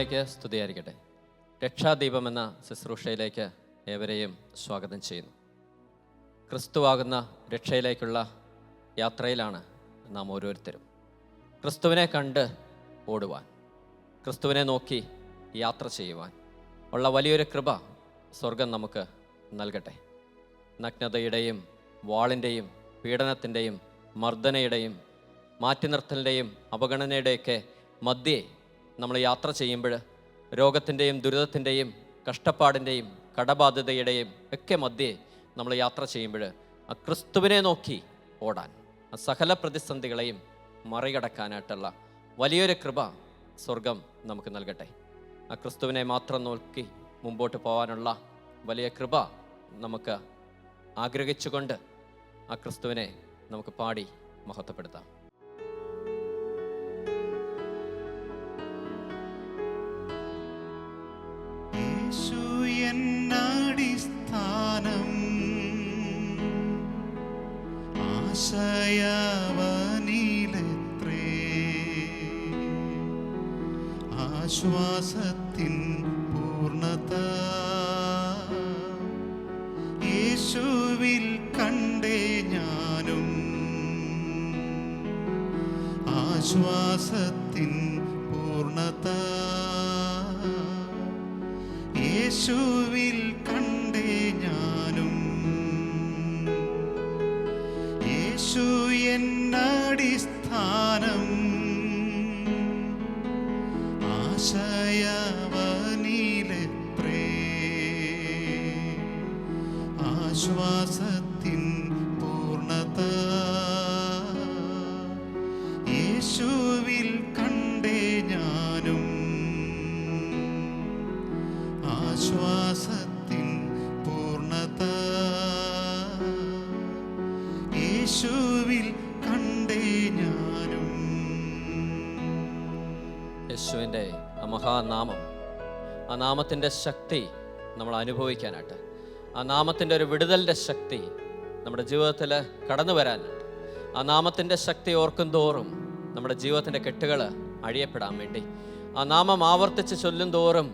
ഈശോമിശിഹായ്ക്ക് സ്തുതിയായിരിക്കട്ടെ. രക്ഷാദീപം എന്ന ശുശ്രൂഷയിലേക്ക് ഏവരെയും സ്വാഗതം ചെയ്യുന്നു. ക്രിസ്തുവാകുന്ന രക്ഷയിലേക്കുള്ള യാത്രയിലാണ് നാം ഓരോരുത്തരും. ക്രിസ്തുവിനെ കണ്ട് ഓടുവാൻ, ക്രിസ്തുവിനെ നോക്കി യാത്ര ചെയ്യുവാൻ ഉള്ള വലിയൊരു കൃപ സ്വർഗം നമുക്ക് നൽകട്ടെ. നഗ്നതയുടെയും വാളിൻ്റെയും പീഡനത്തിൻ്റെയും മർദ്ദനയുടെയും മാറ്റി നിർത്തലിൻ്റെയും അവഗണനയുടെയൊക്കെ മധ്യേ നമ്മൾ യാത്ര ചെയ്യുമ്പോൾ, രോഗത്തിൻ്റെയും ദുരിതത്തിൻ്റെയും കഷ്ടപ്പാടിൻ്റെയും കടബാധ്യതയുടെയും ഒക്കെ മധ്യേ നമ്മൾ യാത്ര ചെയ്യുമ്പോൾ ആ ക്രിസ്തുവിനെ നോക്കി ഓടാൻ, ആ സകല പ്രതിസന്ധികളെയും മറികടക്കാനായിട്ടുള്ള വലിയൊരു കൃപ സ്വർഗം നമുക്ക് നൽകട്ടെ. ആ ക്രിസ്തുവിനെ മാത്രം നോക്കി മുമ്പോട്ട് പോകാനുള്ള വലിയ കൃപ നമുക്ക് ആഗ്രഹിച്ചുകൊണ്ട് ആ ക്രിസ്തുവിനെ നമുക്ക് പാടി മഹത്വപ്പെടുത്താം. സ്ഥാനം ആശയവനിലെത്രേ, ആശ്വാസത്തിൻ പൂർണ്ണത യേശുവിൽ കണ്ടേ ഞാനും, ആശ്വാസത്തിൻ പൂർണ്ണത യേശുവിൽ കണ്ടേ ഞാനും. യേശു എന്നടിസ്ഥാനം ആശയവനിലെത്രേ, ആശ്വാസത്തിൻ പൂർണ്ണത യേശുവിൽ കണ്ടേ ഞാനും, ആശ്വാസത്തിൻ പൂർണ്ണത യേശുവിൽ കണ്ടേ ഞാനും. യേശുവിൻ്റെ ആ മഹാനാമം, ആ നാമത്തിൻ്റെ ശക്തി നമ്മൾ അനുഭവിക്കാനായിട്ട്, ആ നാമത്തിൻ്റെ ഒരു വിടുതലിൻ്റെ ശക്തി നമ്മുടെ ജീവിതത്തിൽ കടന്നു വരാനായിട്ട്, ആ നാമത്തിൻ്റെ ശക്തി ഓർക്കും തോറും നമ്മുടെ ജീവിതത്തിൻ്റെ കെട്ടുകൾ അഴിയപ്പെടാൻ വേണ്ടി, ആ നാമം ആവർത്തിച്ച് ചൊല്ലും തോറും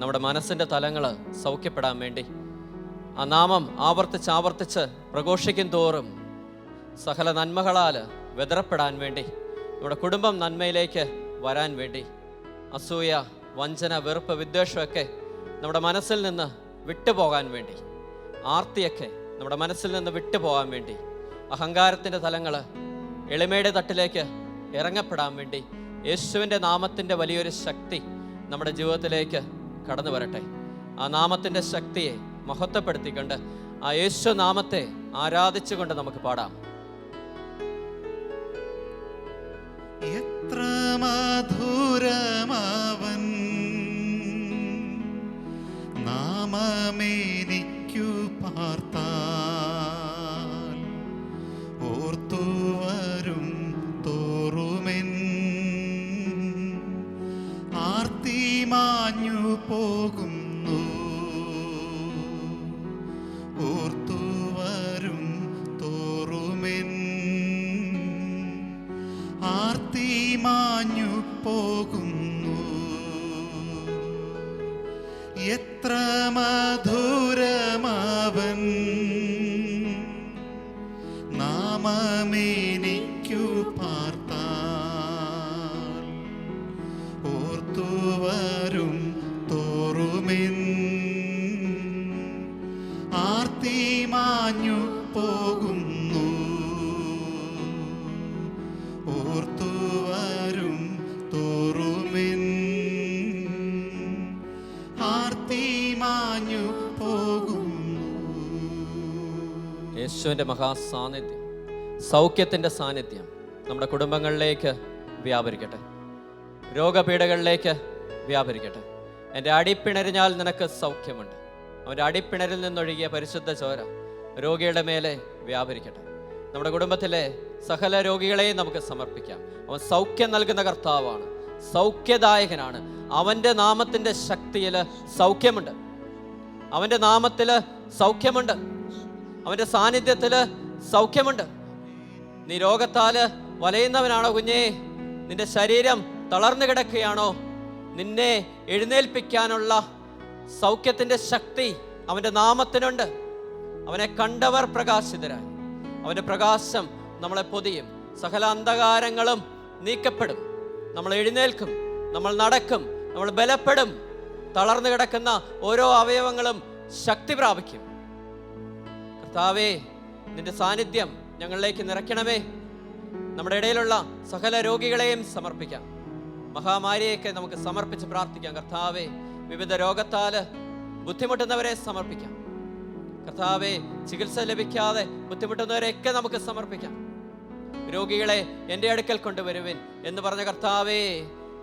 നമ്മുടെ മനസ്സിൻ്റെ തലങ്ങൾ സൗഖ്യപ്പെടാൻ വേണ്ടി, ആ നാമം ആവർത്തിച്ച് പ്രഘോഷിക്കും തോറും സകല നന്മകളാൽ വെതറപ്പെടാൻ വേണ്ടി, നമ്മുടെ കുടുംബം നന്മയിലേക്ക് വരാൻ വേണ്ടി, അസൂയ, വഞ്ചന, വെറുപ്പ്, വിദ്വേഷമൊക്കെ നമ്മുടെ മനസ്സിൽ നിന്ന് വിട്ടുപോകാൻ വേണ്ടി, ആർത്തിയൊക്കെ നമ്മുടെ മനസ്സിൽ നിന്ന് വിട്ടുപോകാൻ വേണ്ടി, അഹങ്കാരത്തിൻ്റെ തലങ്ങൾ എളിമയുടെ തട്ടിലേക്ക് ഇറങ്ങപ്പെടാൻ വേണ്ടി യേശുവിൻ്റെ നാമത്തിൻ്റെ വലിയൊരു ശക്തി നമ്മുടെ ജീവിതത്തിലേക്ക് കടന്നു വരട്ടെ. ആ നാമത്തിൻ്റെ ശക്തിയെ മഹത്വപ്പെടുത്തിക്കൊണ്ട് ആ യേശു നാമത്തെ ആരാധിച്ചുകൊണ്ട് നമുക്ക് പാടാം. എത്ര മധുരമവൻ നാമമേനിക്കു പാർത്താൽ, ഓർത്തുവരും തോറുമെൻ ആർത്തി മാഞ്ഞു പോകുന്നു, ഓർത്തുവരും തോറുമെൻ ആർത്തി മാഞ്ഞു പോകുന്നു. എത്ര മധുരമവൻ നാമമേനിക്കു പാർത്താൽ, ഓർത്തുവരും തോറുമെൻ ആർത്തി മാഞ്ഞു പോകുന്നു, ഓർത്തുവരും തോറുമെൻ ആർത്തി മാഞ്ഞു പോകുന്നു. യേശുവിൻ്റെ മഹാസാന്നിധ്യം, സൗഖ്യത്തിൻ്റെ സാന്നിധ്യം നമ്മുടെ കുടുംബങ്ങളിലേക്ക് വ്യാപരിക്കട്ടെ, രോഗപീഠകളിലേക്ക് വ്യാപരിക്കട്ടെ. എൻ്റെ അടിപ്പിണരിഞ്ഞാൽ നിനക്ക് സൗഖ്യമുണ്ട്. അവൻ്റെ അടിപ്പിണരിൽ നിന്നൊഴുകിയ പരിശുദ്ധ ചോര രോഗിയുടെ മേലെ വ്യാപരിക്കട്ടെ. നമ്മുടെ കുടുംബത്തിലെ സകല രോഗികളെയും നമുക്ക് സമർപ്പിക്കാം. അവൻ സൗഖ്യം നൽകുന്ന കർത്താവാണ്, സൗഖ്യദായകനാണ്. അവൻ്റെ നാമത്തിൻ്റെ ശക്തിയിൽ സൗഖ്യമുണ്ട്, അവൻ്റെ നാമത്തിൽ സൗഖ്യമുണ്ട്, അവൻ്റെ സാന്നിധ്യത്തിൽ സൗഖ്യമുണ്ട്. നീ രോഗത്താൽ വലയുന്നവനാണോ കുഞ്ഞേ? നിന്റെ ശരീരം തളർന്നു കിടക്കുകയാണോ? നിന്നെ എഴുന്നേൽപ്പിക്കാനുള്ള സൗഖ്യത്തിൻ്റെ ശക്തി അവൻ്റെ നാമത്തിനുണ്ട്. അവനെ കണ്ടവർ പ്രകാശിതരായി. അവൻ്റെ പ്രകാശം നമ്മളെ പൊതിയും. സകല അന്ധകാരങ്ങളും നീക്കപ്പെടും. നമ്മൾ എഴുന്നേൽക്കും, നമ്മൾ നടക്കും, നമ്മൾ ബലപ്പെടും. തളർന്നു കിടക്കുന്ന ഓരോ അവയവങ്ങളും ശക്തി പ്രാപിക്കും. കർത്താവേ, നിന്റെ സാന്നിധ്യം ഞങ്ങളിലേക്ക് നിറയ്ക്കണമേ. നമ്മുടെ ഇടയിലുള്ള സകല രോഗികളെയും സമർപ്പിക്കാം. മഹാമാരിയൊക്കെ നമുക്ക് സമർപ്പിച്ച് പ്രാർത്ഥിക്കാം. കർത്താവേ, വിവിധ രോഗത്താല് ബുദ്ധിമുട്ടുന്നവരെ സമർപ്പിക്കാം. കർത്താവേ, ചികിത്സ ലഭിക്കാതെ ബുദ്ധിമുട്ടുന്നവരെയൊക്കെ നമുക്ക് സമർപ്പിക്കാം. രോഗികളെ എൻ്റെ അടുക്കൽ കൊണ്ടുവരുവിൻ എന്ന് പറഞ്ഞ കർത്താവേ,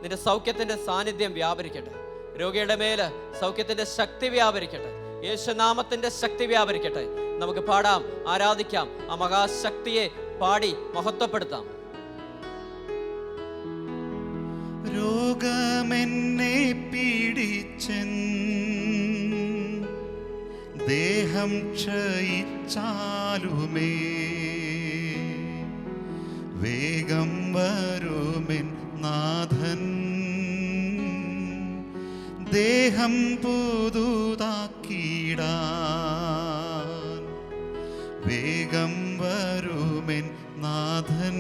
നിന്റെ സൗഖ്യത്തിൻ്റെ സാന്നിധ്യം വ്യാപരിക്കട്ടെ. രോഗിയുടെ മേല് സൗഖ്യത്തിൻ്റെ ശക്തി വ്യാപരിക്കട്ടെ. യേശുനാമത്തിൻ്റെ ശക്തി വ്യാപരിക്കട്ടെ. നമുക്ക് പാടാം, ആരാധിക്കാം, ആ മഹാശക്തിയെ പാടി മഹത്വപ്പെടുത്താം. രോഗമെന്നെ പീഡിച്ചൻ, ദേഹം ക്ഷയിച്ചാലുമേ വേഗം വരുമെൻ നാഥൻ, ദേഹം പുതുതാക്കിടാൻ വേഗം വരുമെൻ നാഥൻ,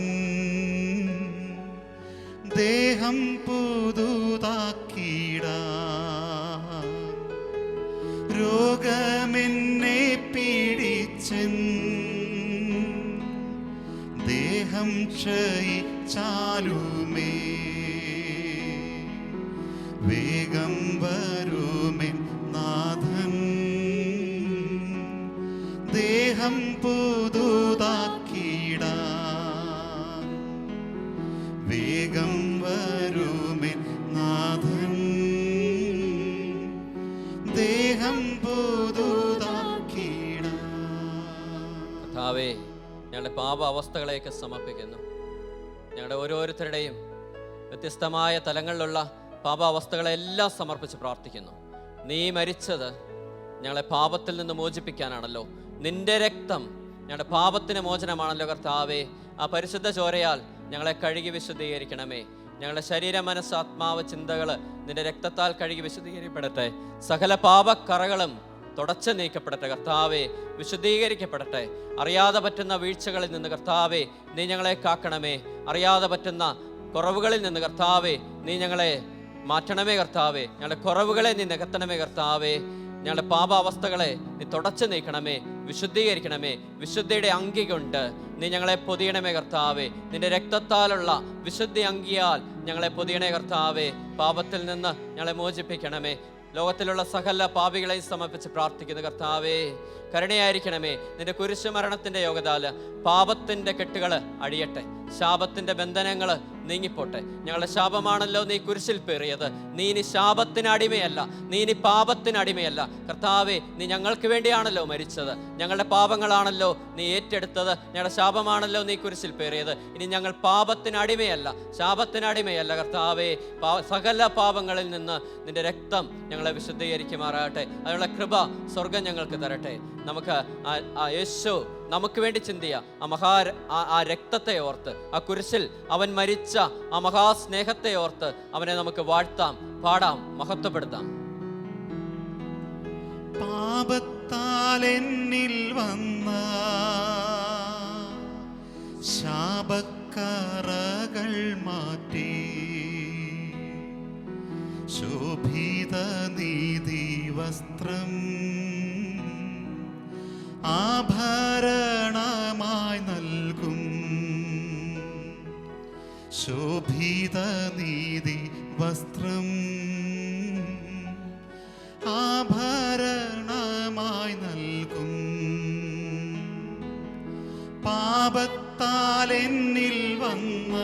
ദേഹം പുതുതാക്കിടാൻ. രോഗമെന്നെ പീഡിച്ചൻ, ദേഹം ക്ഷയിച്ചാലുമേ വേഗം വരുമെൻ നാഥൻ, ദേഹം പുതുതാക്കിടാൻ വേഗം വരുമെൻ നാഥൻ, ദേഹം പുതുതാക്കിടാൻ. കർത്താവേ, ഞങ്ങളുടെ പാപ അവസ്ഥകളെയൊക്കെ സമർപ്പിക്കുന്നു. ഞങ്ങളുടെ ഓരോരുത്തരുടെയും വ്യത്യസ്തമായ തലങ്ങളിലുള്ള പാപാവസ്ഥകളെല്ലാം സമർപ്പിച്ച് പ്രാർത്ഥിക്കുന്നു. നീ മരിച്ചത് ഞങ്ങളെ പാപത്തിൽ നിന്ന് മോചിപ്പിക്കാനാണല്ലോ. നിന്റെ രക്തം ഞങ്ങളുടെ പാപത്തിന് മോചനമാണല്ലോ. കർത്താവേ, ആ പരിശുദ്ധ ചോരയാൽ ഞങ്ങളെ കഴുകി വിശുദ്ധീകരിക്കണമേ. ഞങ്ങളുടെ ശരീര, മനസ്സ്, ആത്മാവ്, ചിന്തകൾ നിന്റെ രക്തത്താൽ കഴുകി വിശുദ്ധീകരിക്കപ്പെടട്ടെ. സകല പാപക്കറകളും തുടച്ചു നീക്കപ്പെടട്ടെ. കർത്താവേ, വിശുദ്ധീകരിക്കപ്പെടട്ടെ. അറിയാതെ പറ്റുന്ന വീഴ്ചകളിൽ നിന്ന് കർത്താവേ, നീ ഞങ്ങളെ കാക്കണമേ. അറിയാതെ പറ്റുന്ന കുറവുകളിൽ നിന്ന് കർത്താവേ, നീ ഞങ്ങളെ മാറ്റണമേ. കർത്താവേ, ഞങ്ങളുടെ കുറവുകളെ നീ നികത്തണമേ. കർത്താവേ, ഞങ്ങളുടെ പാപാവസ്ഥകളെ നീ തുടച്ചു നീക്കണമേ, വിശുദ്ധീകരിക്കണമേ. വിശുദ്ധിയുടെ അങ്കി കൊണ്ട് നീ ഞങ്ങളെ പൊതിയണമേ. കർത്താവേ, നിന്റെ രക്തത്താലുള്ള വിശുദ്ധി അങ്കിയാൽ ഞങ്ങളെ പൊതിയണേ. കർത്താവേ, പാപത്തിൽ നിന്ന് ഞങ്ങളെ മോചിപ്പിക്കണമേ. ലോകത്തിലുള്ള സകല പാപികളെയും സമർപ്പിച്ച് പ്രാർത്ഥിക്കുന്നു. കർത്താവേ, കരുണയായിരിക്കണമേ. നിന്റെ കുരിശുമരണത്തിൻ്റെ യോഗതാല് പാപത്തിൻ്റെ കെട്ടുകൾ അഴിയട്ടെ, ശാപത്തിൻ്റെ ബന്ധനങ്ങൾ നീങ്ങിപ്പോട്ടെ. ഞങ്ങളുടെ ശാപമാണല്ലോ നീ കുരിശിൽ പേറിയത്. നീ ഇനി ശാപത്തിന് അടിമയല്ല, നീ ഇനി പാപത്തിന് അടിമയല്ല. കർത്താവേ, നീ ഞങ്ങൾക്ക് വേണ്ടിയാണല്ലോ മരിച്ചത്. ഞങ്ങളുടെ പാപങ്ങളാണല്ലോ നീ ഏറ്റെടുത്തത്. ഞങ്ങളുടെ ശാപമാണല്ലോ നീ കുരിശിൽ പേറിയത്. ഇനി ഞങ്ങൾ പാപത്തിന് അടിമയല്ല, ശാപത്തിന് അടിമയല്ല. കർത്താവേ, സകല പാപങ്ങളിൽ നിന്ന് നിന്റെ രക്തം ഞങ്ങളെ വിശുദ്ധീകരിക്കുമാറാകട്ടെ. അതിനുള്ള കൃപ സ്വർഗം ഞങ്ങൾക്ക് തരട്ടെ. നമുക്ക് ആ യേശു നമുക്ക് വേണ്ടി ചിന്തിയ ആ രക്തത്തെ ഓർത്ത്, ആ കുരിശിൽ അവൻ മരിച്ച ആ മഹാസ്നേഹത്തെ ഓർത്ത് അവനെ നമുക്ക് വാഴ്ത്താം, പാടാം, മഹത്വപ്പെടുത്താം. പാപത്താൽ എന്നിൽ വന്ന ശാപക്കറകൾ മാറ്റി ശോഭിത നീതി വസ്ത്രം ആഭരണമായി നൽകും. ശോഭിത നീതി വസ്ത്രം ആഭരണമായി നൽകും. പാപത്താൽ എന്നിൽ വന്ന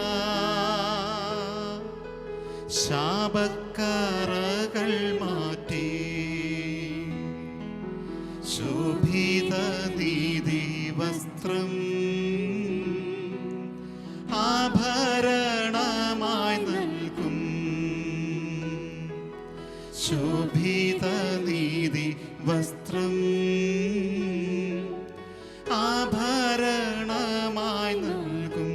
ശാപക്കറകൾ മാറ്റി ശോഭിത നീതി വസ്ത്രം ആഭരണമായി നൽകും. ശോഭിത നീതി വസ്ത്രം ആഭരണമായി നൽകും.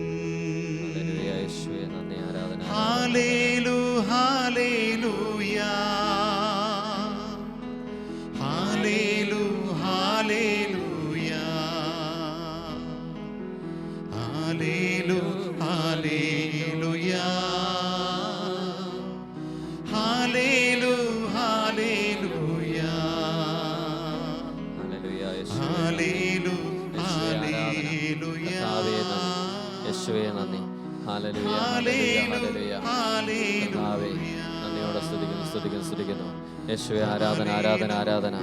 യേശുവേ, നന്ദി, ആരാധന. ഹല്ലേലൂയ, ഹല്ലേലൂയ. ഹല്ലേലൂയ, ഹല്ലേലൂയ, ഹല്ലേലൂയ. കർത്താവേ, നന്ദിയോടെ സ്തുതിക്കുന്നു. യേശുവേ, ആരാധന, ആരാധന, ആരാധന.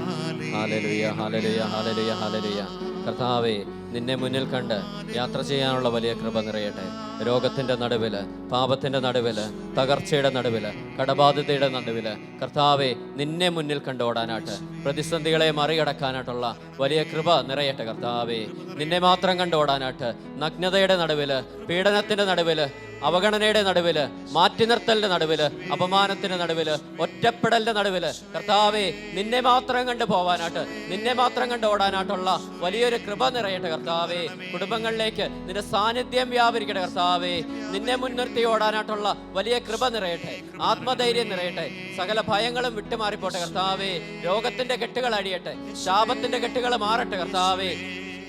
ഹല്ലേലൂയ, ഹല്ലേലൂയ, ഹല്ലേലൂയ, ഹല്ലേലൂയ. കർത്താവേ, നിന്നെ മുന്നിൽ കണ്ട് യാത്ര ചെയ്യാനുള്ള വലിയ കൃപ നിറയട്ടെ. രോഗത്തിൻ്റെ നടുവിൽ, പാപത്തിൻ്റെ നടുവിൽ, തകർച്ചയുടെ നടുവിൽ, കടബാധ്യതയുടെ നടുവിൽ കർത്താവെ നിന്നെ മുന്നിൽ കണ്ട് ഓടാനായിട്ട്, പ്രതിസന്ധികളെ മറികടക്കാനായിട്ടുള്ള വലിയ കൃപ നിറയട്ടെ. കർത്താവെ, നിന്നെ മാത്രം കണ്ട് ഓടാനായിട്ട്, നഗ്നതയുടെ നടുവിൽ, പീഡനത്തിൻ്റെ നടുവിൽ, അവഗണനയുടെ നടുവിൽ, മാറ്റി നിർത്തലിൻ്റെ നടുവിൽ, അപമാനത്തിൻ്റെ നടുവിൽ, ഒറ്റപ്പെടലിൻ്റെ നടുവിൽ കർത്താവെ നിന്നെ മാത്രം കണ്ട് പോവാനായിട്ട്, നിന്നെ മാത്രം കണ്ട് ഓടാനായിട്ടുള്ള വലിയൊരു കൃപ നിറയട്ടെ. കർത്താവെ, കുടുംബങ്ങളിലേക്ക് നിന്റെ സാന്നിധ്യം വ്യാപരിക്കട്ടെ. കർത്താവെ, നിന്നെ മുൻനിർത്തി ഓടാനായിട്ടുള്ള വലിയ കൃപ നിറയട്ടെ, ആത്മധൈര്യം നിറയട്ടെ, സകല ഭയങ്ങളും വിട്ടുമാറിപ്പോട്ടെ. കർത്താവെ, രോഗത്തിന്റെ കെട്ടുകൾ അഴിയട്ടെ, ശാപത്തിന്റെ കെട്ടുകൾ മാറട്ടെ. കർത്താവെ,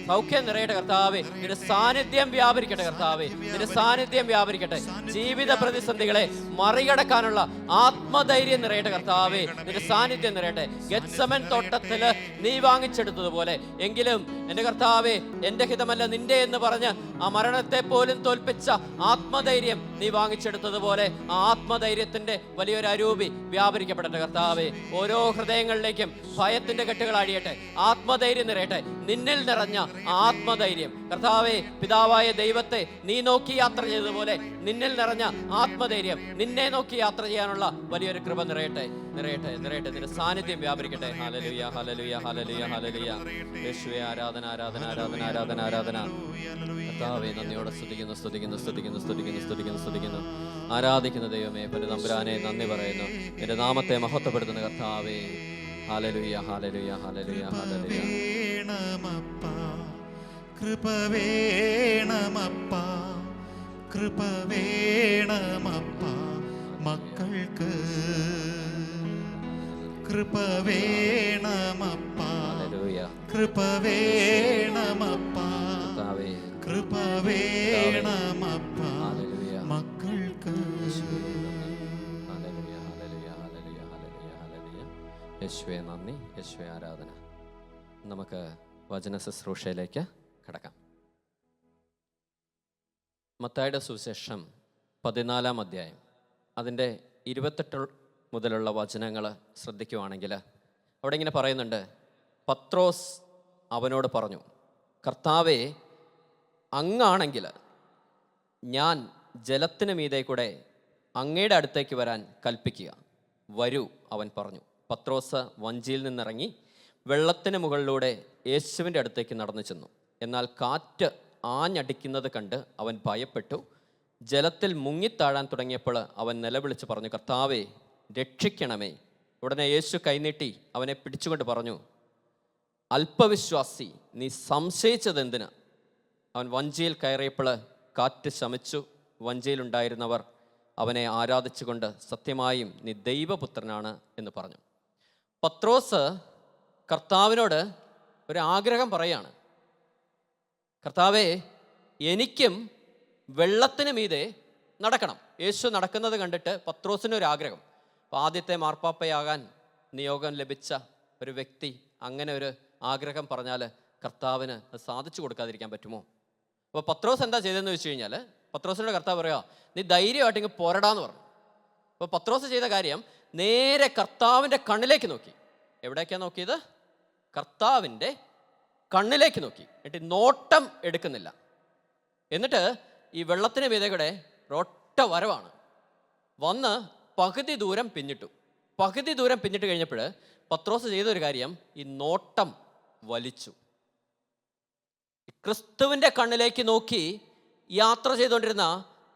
സൗഖ്യം നിറയട്ടെ. കർത്താവെ, നിന്റെ സാന്നിധ്യം വ്യാപരിക്കട്ടെ. കർത്താവെ, നിന്റെ സാന്നിധ്യം വ്യാപരിക്കട്ടെ. ജീവിത പ്രതിസന്ധികളെ മറികടക്കാനുള്ള ആത്മധൈര്യം നിറയട്ടെ. കർത്താവെ, നിന്റെ സാന്നിധ്യം നിറയട്ടെ. ഗെത്സമൻ തോട്ടത്തില് നീ വാങ്ങിച്ചെടുത്തതുപോലെ, എങ്കിലും എന്റെ കർത്താവെ, എന്റെ ഹിതമല്ല നിന്റെ എന്ന് പറഞ്ഞ് ആ മരണത്തെ പോലും തോൽപ്പിച്ച ആത്മധൈര്യം നീ വാങ്ങിച്ചെടുത്തതുപോലെ ആ ആത്മധൈര്യത്തിന്റെ വലിയൊരു അരൂപി വ്യാപരിക്കപ്പെടട്ടെ. കർത്താവെ, ഓരോ ഹൃദയങ്ങളിലേക്കും ഭയത്തിന്റെ കെട്ടുകൾ അഴിയട്ടെ, ആത്മധൈര്യം നിറയട്ടെ. നിന്നിൽ നിറഞ്ഞ ആത്മധൈര്യം കർത്താവെ, പിതാവായ ദൈവത്തെ നീ നോക്കി യാത്ര ചെയ്തതുപോലെ നിന്നിൽ നിറഞ്ഞ ആത്മധൈര്യം, നിന്നെ നോക്കി യാത്ര ചെയ്യാനുള്ള വലിയൊരു കൃപ നിറയട്ടെ, നിറയട്ടെ, നിറയട്ടെ. നിന്റെ സാന്നിധ്യം വ്യാപരിക്കട്ടെ. ഹല്ലേലൂയ, ഹല്ലേലൂയ, ഹല്ലേലൂയ, ഹല്ലേലൂയ. യേശുവേ, ആരാധന, ആരാധന, ആരാധന, ആരാധന, ആരാധന. കർത്താവേ, നന്ദിയോടെ സ്തുതിക്കുന്നു. ആരാധിക്കുന്ന ദൈവമേ, തമ്പുരാനെ നന്ദി പറയുന്നു. നിന്റെ നാമത്തെ മഹത്വപ്പെടുത്തുന്ന കർത്താവേ. ഹല്ലേലൂയ, ഹല്ലേലൂയ, ഹല്ലേലൂയ, ഹല്ലേലൂയ. കൃപ വേണമപ്പ, കൃപ വേണമപ്പ മക്കൾക്ക്, കൃപ വേണമപ്പ, കൃപ വേണമപ്പ, കൃപ വേണമപ്പ മക്കൾക്ക്. യേശുവേ നന്ദി, യേശുവേ ആരാധന. നമുക്ക് വചന ശുശ്രൂഷയിലേക്ക് കടക്കാം. മത്തായിയുടെ സുവിശേഷം 14-ാം അധ്യായം അതിൻ്റെ 28 മുതലുള്ള വചനങ്ങൾ ശ്രദ്ധിക്കുവാണെങ്കിൽ അവിടെ ഇങ്ങനെ പറയുന്നുണ്ട്. പത്രോസ് അവനോട് പറഞ്ഞു, കർത്താവേ, അങ്ങാണെങ്കിൽ ഞാൻ ജലത്തിന് മീതെ കൂടെ അങ്ങയുടെ അടുത്തേക്ക് വരാൻ കൽപ്പിക്കുക. വരൂ, അവൻ പറഞ്ഞു. പത്രോസ് വഞ്ചിയിൽ നിന്നിറങ്ങി വെള്ളത്തിന് മുകളിലൂടെ യേശുവിൻ്റെ അടുത്തേക്ക് നടന്നു ചെന്നു. എന്നാൽ കാറ്റ് ആഞ്ഞടിക്കുന്നത് കണ്ട് അവൻ ഭയപ്പെട്ടു. ജലത്തിൽ മുങ്ങിത്താഴാൻ തുടങ്ങിയപ്പോൾ അവൻ നിലവിളിച്ച് പറഞ്ഞു, കർത്താവേ, രക്ഷിക്കണമേ. ഉടനെ യേശു കൈനീട്ടി അവനെ പിടിച്ചുകൊണ്ട് പറഞ്ഞു, അല്പവിശ്വാസി, നീ സംശയിച്ചതെന്തിന്? അവൻ വഞ്ചിയിൽ കയറിയപ്പോൾ കാറ്റ് ശമിച്ചു. വഞ്ചിയിലുണ്ടായിരുന്നവർ അവനെ ആരാധിച്ചുകൊണ്ട്, സത്യമായും നീ ദൈവപുത്രനാണ് എന്ന് പറഞ്ഞു. പത്രോസ് കർത്താവിനോട് ഒരു ആഗ്രഹം പറയാണ്. കർത്താവേ, എനിക്കും വെള്ളത്തിന് മീതെ നടക്കണം. യേശു നടക്കുന്നത് കണ്ടിട്ട് പത്രോസിനൊരു ആഗ്രഹം. അപ്പോൾ ആദ്യത്തെ മാർപ്പാപ്പയാകാൻ നിയോഗം ലഭിച്ച ഒരു വ്യക്തി അങ്ങനെ ഒരു ആഗ്രഹം പറഞ്ഞാൽ കർത്താവിന് അത് സാധിച്ചു കൊടുക്കാതിരിക്കാൻ പറ്റുമോ? അപ്പോൾ പത്രോസ് എന്താ ചെയ്തതെന്ന് വെച്ച് കഴിഞ്ഞാൽ, പത്രോസിനോട് കർത്താവ് പറയുക, നീ ധൈര്യമായിട്ട് ഇങ്ങ് പോരടാന്ന് പറഞ്ഞു. അപ്പോൾ പത്രോസ് ചെയ്ത കാര്യം, നേരെ കർത്താവിൻ്റെ കണ്ണിലേക്ക് നോക്കി. എവിടേക്കാണ് നോക്കിയത്? കർത്താവിൻ്റെ കണ്ണിലേക്ക് നോക്കി. എന്നിട്ട് നോട്ടം എടുക്കുന്നില്ല. എന്നിട്ട് ഈ വെള്ളത്തിന് മീതെ കൂടെ ഒറ്റ വരവാണ്. വന്ന് പകുതി ദൂരം പിന്നിട്ടു. പകുതി ദൂരം പിന്നിട്ട് കഴിഞ്ഞപ്പോൾ പത്രോസ് ചെയ്തൊരു കാര്യം, ഈ നോട്ടം വലിച്ചു. ക്രിസ്തുവിൻ്റെ കണ്ണിലേക്ക് നോക്കി യാത്ര ചെയ്തുകൊണ്ടിരുന്ന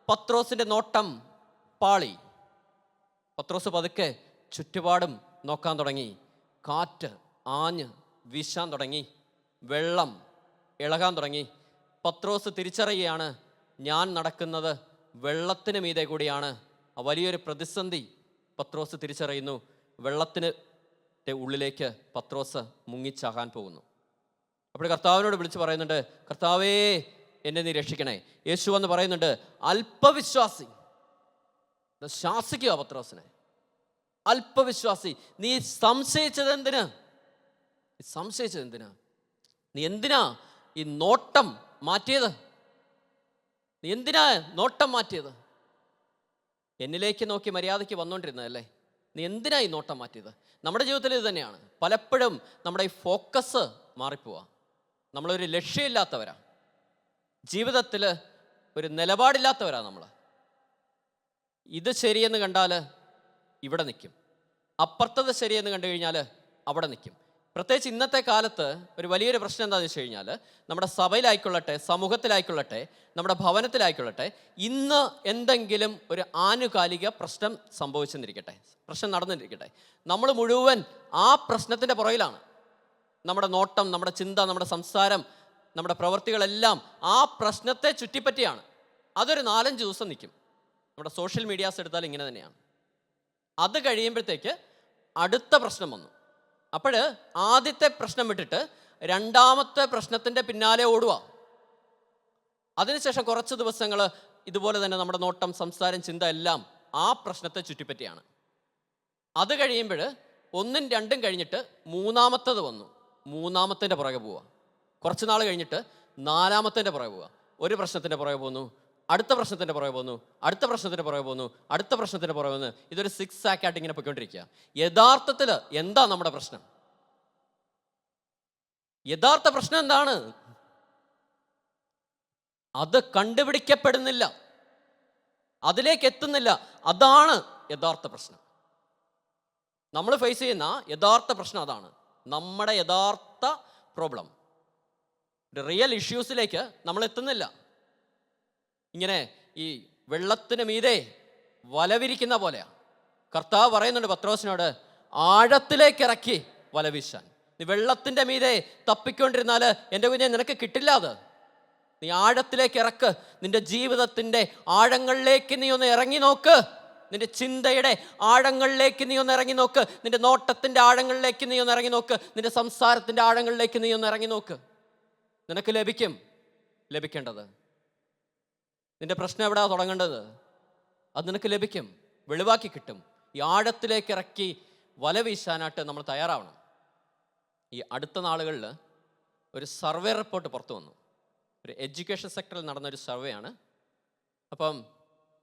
പത്രോസിൻ്റെ നോട്ടം പാളി. പത്രോസ് പതുക്കെ ചുറ്റുപാടും നോക്കാൻ തുടങ്ങി. കാറ്റ് ആഞ്ഞ് വീശാൻ തുടങ്ങി. വെള്ളം ഇളകാൻ തുടങ്ങി. പത്രോസ് തിരിച്ചറിയുകയാണ്, ഞാൻ നടക്കുന്നത് വെള്ളത്തിന് മീതെ കൂടിയാണ്. വലിയൊരു പ്രതിസന്ധി പത്രോസ് തിരിച്ചറിയുന്നു. വെള്ളത്തിന് ഉള്ളിലേക്ക് പത്രോസ് മുങ്ങിച്ചാകാൻ പോകുന്നു. അപ്പോൾ കർത്താവിനോട് വിളിച്ച് പറയുന്നുണ്ട്, കർത്താവേ, എന്നെ നീ രക്ഷിക്കണേ. യേശു എന്ന് പറയുന്നുണ്ട്, അല്പവിശ്വാസി. ശാസിക്കുക പത്രോസിനെ. അല്പവിശ്വാസി, നീ സംശയിച്ചതെന്തിന്? നീ എന്തിനാ ഈ നോട്ടം മാറ്റിയത്? നീ എന്തിനാ നോട്ടം മാറ്റിയത്? എന്നിലേക്ക് നോക്കി മര്യാദയ്ക്ക് വന്നുകൊണ്ടിരുന്നതല്ലേ, നീ എന്തിനാ ഈ നോട്ടം മാറ്റിയത്? നമ്മുടെ ജീവിതത്തിൽ ഇത് തന്നെയാണ്. പലപ്പോഴും നമ്മുടെ ഈ ഫോക്കസ് മാറിപ്പോവാ. നമ്മളൊരു ലക്ഷ്യമില്ലാത്തവരാ, ജീവിതത്തിൽ ഒരു നിലപാടില്ലാത്തവരാ നമ്മൾ. ഇത് ശരിയെന്ന് കണ്ടാൽ ഇവിടെ നിൽക്കും, അപ്പുറത്തത് ശരിയെന്ന് കണ്ടു കഴിഞ്ഞാൽ അവിടെ നിൽക്കും. പ്രത്യേകിച്ച് ഇന്നത്തെ കാലത്ത് ഒരു വലിയൊരു പ്രശ്നം എന്താണെന്ന് വെച്ച് കഴിഞ്ഞാൽ, നമ്മുടെ സഭയിലായിക്കൊള്ളട്ടെ, സമൂഹത്തിലായിക്കൊള്ളട്ടെ, നമ്മുടെ ഭവനത്തിലായിക്കൊള്ളട്ടെ, ഇന്ന് എന്തെങ്കിലും ഒരു ആനുകാലിക പ്രശ്നം സംഭവിച്ചെന്നിരിക്കട്ടെ, പ്രശ്നം നടന്നിരിക്കട്ടെ, നമ്മൾ മുഴുവൻ ആ പ്രശ്നത്തിൻ്റെ പുറകിലാണ്. നമ്മുടെ നോട്ടം, നമ്മുടെ ചിന്ത, നമ്മുടെ സംസാരം, നമ്മുടെ പ്രവൃത്തികളെല്ലാം ആ പ്രശ്നത്തെ ചുറ്റിപ്പറ്റിയാണ്. അതൊരു 4-5 ദിവസം നിൽക്കും. നമ്മുടെ സോഷ്യൽ മീഡിയാസ് എടുത്താൽ ഇങ്ങനെ തന്നെയാണ്. അത് കഴിയുമ്പോഴത്തേക്ക് അടുത്ത പ്രശ്നം വന്നു. അപ്പോൾ ആദ്യത്തെ പ്രശ്നം വിട്ടിട്ട് രണ്ടാമത്തെ പ്രശ്നത്തിൻ്റെ പിന്നാലെ ഓടുക. അതിനുശേഷം കുറച്ച് ദിവസങ്ങൾ ഇതുപോലെ തന്നെ നമ്മുടെ നോട്ടം, സംസാരം, ചിന്ത എല്ലാം ആ പ്രശ്നത്തെ ചുറ്റിപ്പറ്റിയാണ്. അത് കഴിയുമ്പോൾ 1ഉം 2ഉം കഴിഞ്ഞിട്ട് മൂന്നാമത്തത് വന്നു, മൂന്നാമത്തിൻ്റെ പുറകെ പോവുക. കുറച്ച് നാൾ കഴിഞ്ഞിട്ട് 4ാമത്തിൻ്റെ പുറകെ പോവുക. ഒരു പ്രശ്നത്തിൻ്റെ പുറകെ പോകുന്നു, അടുത്ത പ്രശ്നത്തിൻ്റെ പുറകെ പോകുന്നു, അടുത്ത പ്രശ്നത്തിൻ്റെ പുറകെ പോകുന്നു, അടുത്ത പ്രശ്നത്തിൻ്റെ പുറകെ പോകുന്നു. ഇതൊരു 6 ആയിട്ട് ഇങ്ങനെ പോയിക്കൊണ്ടിരിക്കുക. യഥാർത്ഥത്തിൽ എന്താ നമ്മുടെ പ്രശ്നം? യഥാർത്ഥ പ്രശ്നം എന്താണ്? അത് കണ്ടുപിടിക്കപ്പെടുന്നില്ല, അതിലേക്ക് എത്തുന്നില്ല. അതാണ് യഥാർത്ഥ പ്രശ്നം. നമ്മൾ ഫേസ് ചെയ്യുന്ന യഥാർത്ഥ പ്രശ്നം അതാണ്. നമ്മുടെ യഥാർത്ഥ പ്രോബ്ലം, റിയൽ ഇഷ്യൂസിലേക്ക് നമ്മൾ എത്തുന്നില്ല. ഇങ്ങനെ ഈ വെള്ളത്തിന് മീതെ വലവിരിക്കുന്ന പോലെയാണ്. കർത്താവ് പറയുന്നുണ്ട് പത്രോസിനോട്, ആഴത്തിലേക്ക് ഇറക്കി വലവീശാൻ. നീ വെള്ളത്തിൻ്റെ മീതെ തപ്പിക്കൊണ്ടിരുന്നാൽ എൻ്റെ കുഞ്ഞെ നിനക്ക് കിട്ടില്ല. അത് നീ ആഴത്തിലേക്ക് ഇറക്ക്. നിന്റെ ജീവിതത്തിൻ്റെ ആഴങ്ങളിലേക്ക് നീ ഒന്ന് ഇറങ്ങി നോക്ക്. നിന്റെ ചിന്തയുടെ ആഴങ്ങളിലേക്ക് നീ ഒന്ന് ഇറങ്ങി നോക്ക്. നിന്റെ നോട്ടത്തിൻ്റെ ആഴങ്ങളിലേക്ക് നീ ഒന്ന് ഇറങ്ങി നോക്ക്. നിന്റെ സംസാരത്തിൻ്റെ ആഴങ്ങളിലേക്ക് നീ ഒന്ന് ഇറങ്ങി നോക്ക്. നിനക്ക് ലഭിക്കും ലഭിക്കേണ്ടത്. നിന്റെ പ്രശ്നം എവിടെയാ തുടങ്ങേണ്ടത്, അത് നിനക്ക് ലഭിക്കും, വെളിവാക്കി കിട്ടും. ഈ ആഴത്തിലേക്ക് ഇറക്കി വല വീശാനായിട്ട് നമ്മൾ തയ്യാറാവണം. ഈ അടുത്ത നാളുകളിൽ ഒരു സർവേ റിപ്പോർട്ട് പുറത്തു വന്നു. ഒരു എഡ്യൂക്കേഷൻ സെക്ടറിൽ നടന്നൊരു സർവേ ആണ്. അപ്പം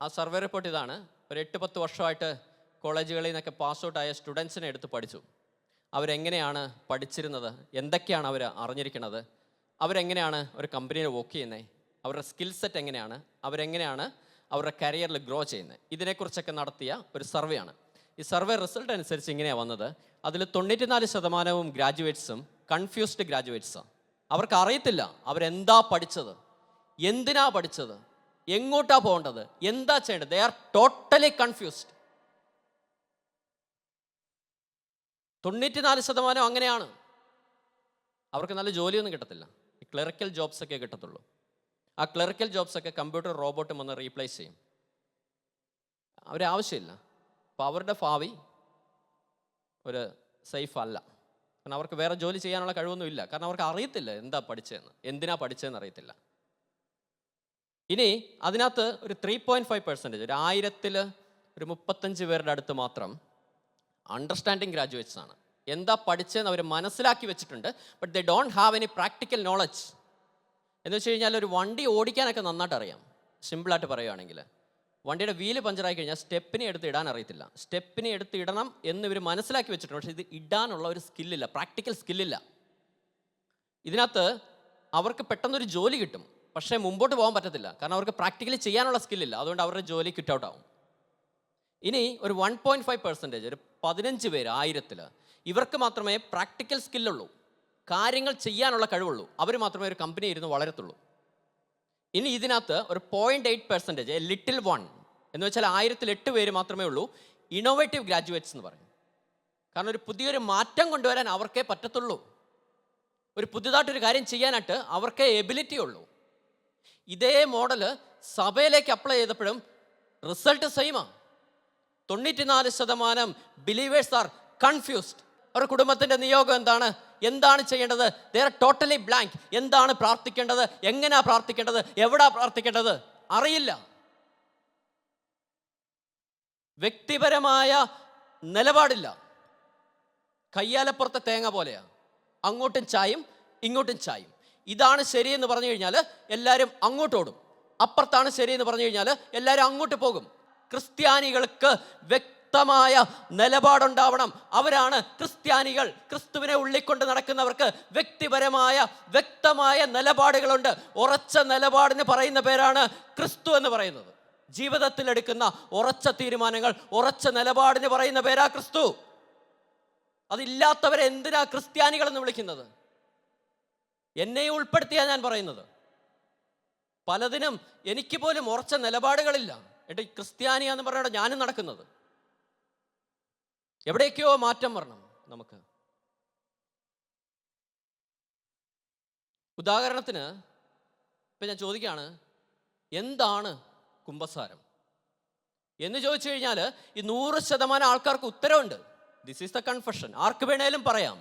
ആ സർവേ റിപ്പോർട്ട് ഇതാണ്. ഒരു 8-10 വർഷമായിട്ട് കോളേജുകളിൽ നിന്നൊക്കെ പാസ് ഔട്ടായ സ്റ്റുഡൻസിനെ എടുത്ത് പഠിച്ചു. അവരെങ്ങനെയാണ് പഠിച്ചിരുന്നത്, എന്തൊക്കെയാണ് അവർ അറിഞ്ഞിരിക്കുന്നത്, അവരെങ്ങനെയാണ് ഒരു കമ്പനിയിൽ വർക്ക് ചെയ്യുന്നത്, അവരുടെ സ്കിൽ സെറ്റ് എങ്ങനെയാണ്, അവരെങ്ങനെയാണ് അവരുടെ കരിയറിൽ ഗ്രോ ചെയ്യുന്നത്, ഇതിനെക്കുറിച്ചൊക്കെ നടത്തിയ ഒരു സർവേ ആണ്. ഈ സർവേ റിസൾട്ട് അനുസരിച്ച് ഇങ്ങനെയാണ് വന്നത്. അതിൽ 94% ഗ്രാജുവേറ്റ്സും കൺഫ്യൂസ്ഡ് ഗ്രാജുവേറ്റ്സാണ്. അവർക്ക് അറിയത്തില്ല അവരെന്താ പഠിച്ചത്, എന്തിനാ പഠിച്ചത്, എങ്ങോട്ടാ പോകേണ്ടത്, എന്താ ചെയ്യേണ്ടത്. They are totally confused. 94% അങ്ങനെയാണ്. അവർക്ക് നല്ല ജോലിയൊന്നും കിട്ടത്തില്ല. ഈ ക്ലറിക്കൽ ജോബ്സൊക്കെ കിട്ടത്തുള്ളൂ. ആ ക്ലറിക്കൽ ജോബ്സൊക്കെ കമ്പ്യൂട്ടർ, റോബോട്ടും വന്ന് റീപ്ലേസ് ചെയ്യും. അവരാവശ്യമില്ല. അപ്പോൾ അവരുടെ ഭാവി ഒരു സേഫ് അല്ല. കാരണം അവർക്ക് വേറെ ജോലി ചെയ്യാനുള്ള കഴിവൊന്നും ഇല്ല. കാരണം അവർക്ക് അറിയത്തില്ല എന്താ പഠിച്ചതെന്ന്, എന്തിനാ പഠിച്ചതെന്ന് അറിയത്തില്ല. ഇനി അതിനകത്ത് ഒരു 3.5%, ഒരു 1000-ൽ ഒരു 35 പേരുടെ അടുത്ത് മാത്രം അണ്ടർസ്റ്റാൻഡിങ് ഗ്രാജുവേറ്റ്സ് ആണ്. എന്താ പഠിച്ചതെന്ന് അവർ മനസ്സിലാക്കി വെച്ചിട്ടുണ്ട്. But they don't have any practical knowledge. എന്ന് വെച്ച് കഴിഞ്ഞാൽ ഒരു വണ്ടി ഓടിക്കാനൊക്കെ നന്നായിട്ട് അറിയാം. സിമ്പിളായിട്ട് പറയുകയാണെങ്കിൽ, വണ്ടിയുടെ വീല് പഞ്ചറായി കഴിഞ്ഞാൽ സ്റ്റെപ്പിനെ എടുത്ത് ഇടാൻ അറിയത്തില്ല. സ്റ്റെപ്പിനെ എടുത്ത് ഇടണം എന്ന് ഇവർ മനസ്സിലാക്കി വെച്ചിട്ടുണ്ട്. പക്ഷേ ഇത് ഇടാനുള്ള ഒരു സ്കില്ലില്ല, പ്രാക്ടിക്കൽ സ്കില്ലില്ല. ഇതിനകത്ത് അവർക്ക് പെട്ടെന്നൊരു ജോലി കിട്ടും, പക്ഷേ മുമ്പോട്ട് പോകാൻ പറ്റത്തില്ല. കാരണം അവർക്ക് പ്രാക്ടിക്കലി ചെയ്യാനുള്ള സ്കില്ലില്ല. അതുകൊണ്ട് അവരുടെ ജോലി ക്വിറ്റ് ഔട്ട് ആവും. ഇനി ഒരു 1.5%, ഒരു 15 പേര് 1000-ൽ, ഇവർക്ക് മാത്രമേ പ്രാക്ടിക്കൽ സ്കില്ലുള്ളൂ, കാര്യങ്ങൾ ചെയ്യാനുള്ള കഴിവുള്ളൂ. അവർ മാത്രമേ ഒരു കമ്പനി ഇരുന്ന് വളരത്തുള്ളൂ. ഇനി ഇതിനകത്ത് ഒരു 0.8%, ലിറ്റിൽ വൺ എന്ന് വെച്ചാൽ 1000-ൽ 8 പേര് മാത്രമേ ഉള്ളൂ ഇന്നോവേറ്റീവ് ഗ്രാജുവേറ്റ്സ് എന്ന് പറയും. കാരണം ഒരു പുതിയൊരു മാറ്റം കൊണ്ടുവരാൻ അവർക്കേ പറ്റത്തുള്ളൂ. ഒരു പുതിയതായിട്ടൊരു കാര്യം ചെയ്യാനായിട്ട് അവർക്കേ എബിലിറ്റി ഉള്ളൂ. ഇതേ മോഡല് സഭയിലേക്ക് അപ്ലൈ ചെയ്തപ്പോഴും റിസൾട്ട് സെയിമാണ്. 94% ബിലീവേഴ്സ് ആർ കൺഫ്യൂസ്ഡ്. അവരുടെ കുടുംബത്തിൻ്റെ നിയോഗം എന്താണ്, എന്താണ് ചെയ്യേണ്ടത്, ദേ ആർ ടോട്ടലി ബ്ലാങ്ക്. എന്താണ് പ്രാർത്ഥിക്കേണ്ടത്, എങ്ങനെയാ പ്രാർത്ഥിക്കേണ്ടത്, എവിടാ പ്രാർത്ഥിക്കേണ്ടത് അറിയില്ല. വ്യക്തിപരമായ നിലപാടില്ല. കയ്യാലപ്പുറത്തെ തേങ്ങ പോലെയാണ്. അങ്ങോട്ടും ചായും ഇങ്ങോട്ടും ചായും. ഇതാണ് ശരിയെന്ന് പറഞ്ഞു കഴിഞ്ഞാൽ എല്ലാവരും അങ്ങോട്ടോടും. അപ്പുറത്താണ് ശരി എന്ന് പറഞ്ഞു കഴിഞ്ഞാൽ എല്ലാവരും അങ്ങോട്ട് പോകും. ക്രിസ്ത്യാനികൾക്ക് വ്യക്തമായ നിലപാടുണ്ടാവണം. അവരാണ് ക്രിസ്ത്യാനികൾ. ക്രിസ്തുവിനെ ഉള്ളിക്കൊണ്ട് നടക്കുന്നവർക്ക് വ്യക്തിപരമായ വ്യക്തമായ നിലപാടുകളുണ്ട്. ഉറച്ച നിലപാടിന് പറയുന്ന പേരാണ് ക്രിസ്തു എന്ന് പറയുന്നത്. ജീവിതത്തിൽ എടുക്കുന്ന ഉറച്ച തീരുമാനങ്ങൾ, ഉറച്ച നിലപാടിന് പറയുന്ന പേരാ ക്രിസ്തു. അതില്ലാത്തവരെ എന്തിനാ ക്രിസ്ത്യാനികൾ എന്ന് വിളിക്കുന്നത്? എന്നെയും ഉൾപ്പെടുത്തിയാ ഞാൻ പറയുന്നത്. പലതിനും എനിക്ക് പോലും ഉറച്ച നിലപാടുകളില്ല. എന്നിട്ട് ക്രിസ്ത്യാനിയാന്ന് പറഞ്ഞാൽ ഞാനും നടക്കുന്നത്. എവിടേക്കോ മാറ്റം വരണം നമുക്ക്. ഉദാഹരണത്തിന് ഇപ്പം ഞാൻ ചോദിക്കുകയാണ്, എന്താണ് കുമ്പസാരം എന്ന് ചോദിച്ചു കഴിഞ്ഞാൽ ഈ 100% ആൾക്കാർക്ക് ഉത്തരവുണ്ട്. This is the confession. ആർക്ക് വേണേലും പറയാം.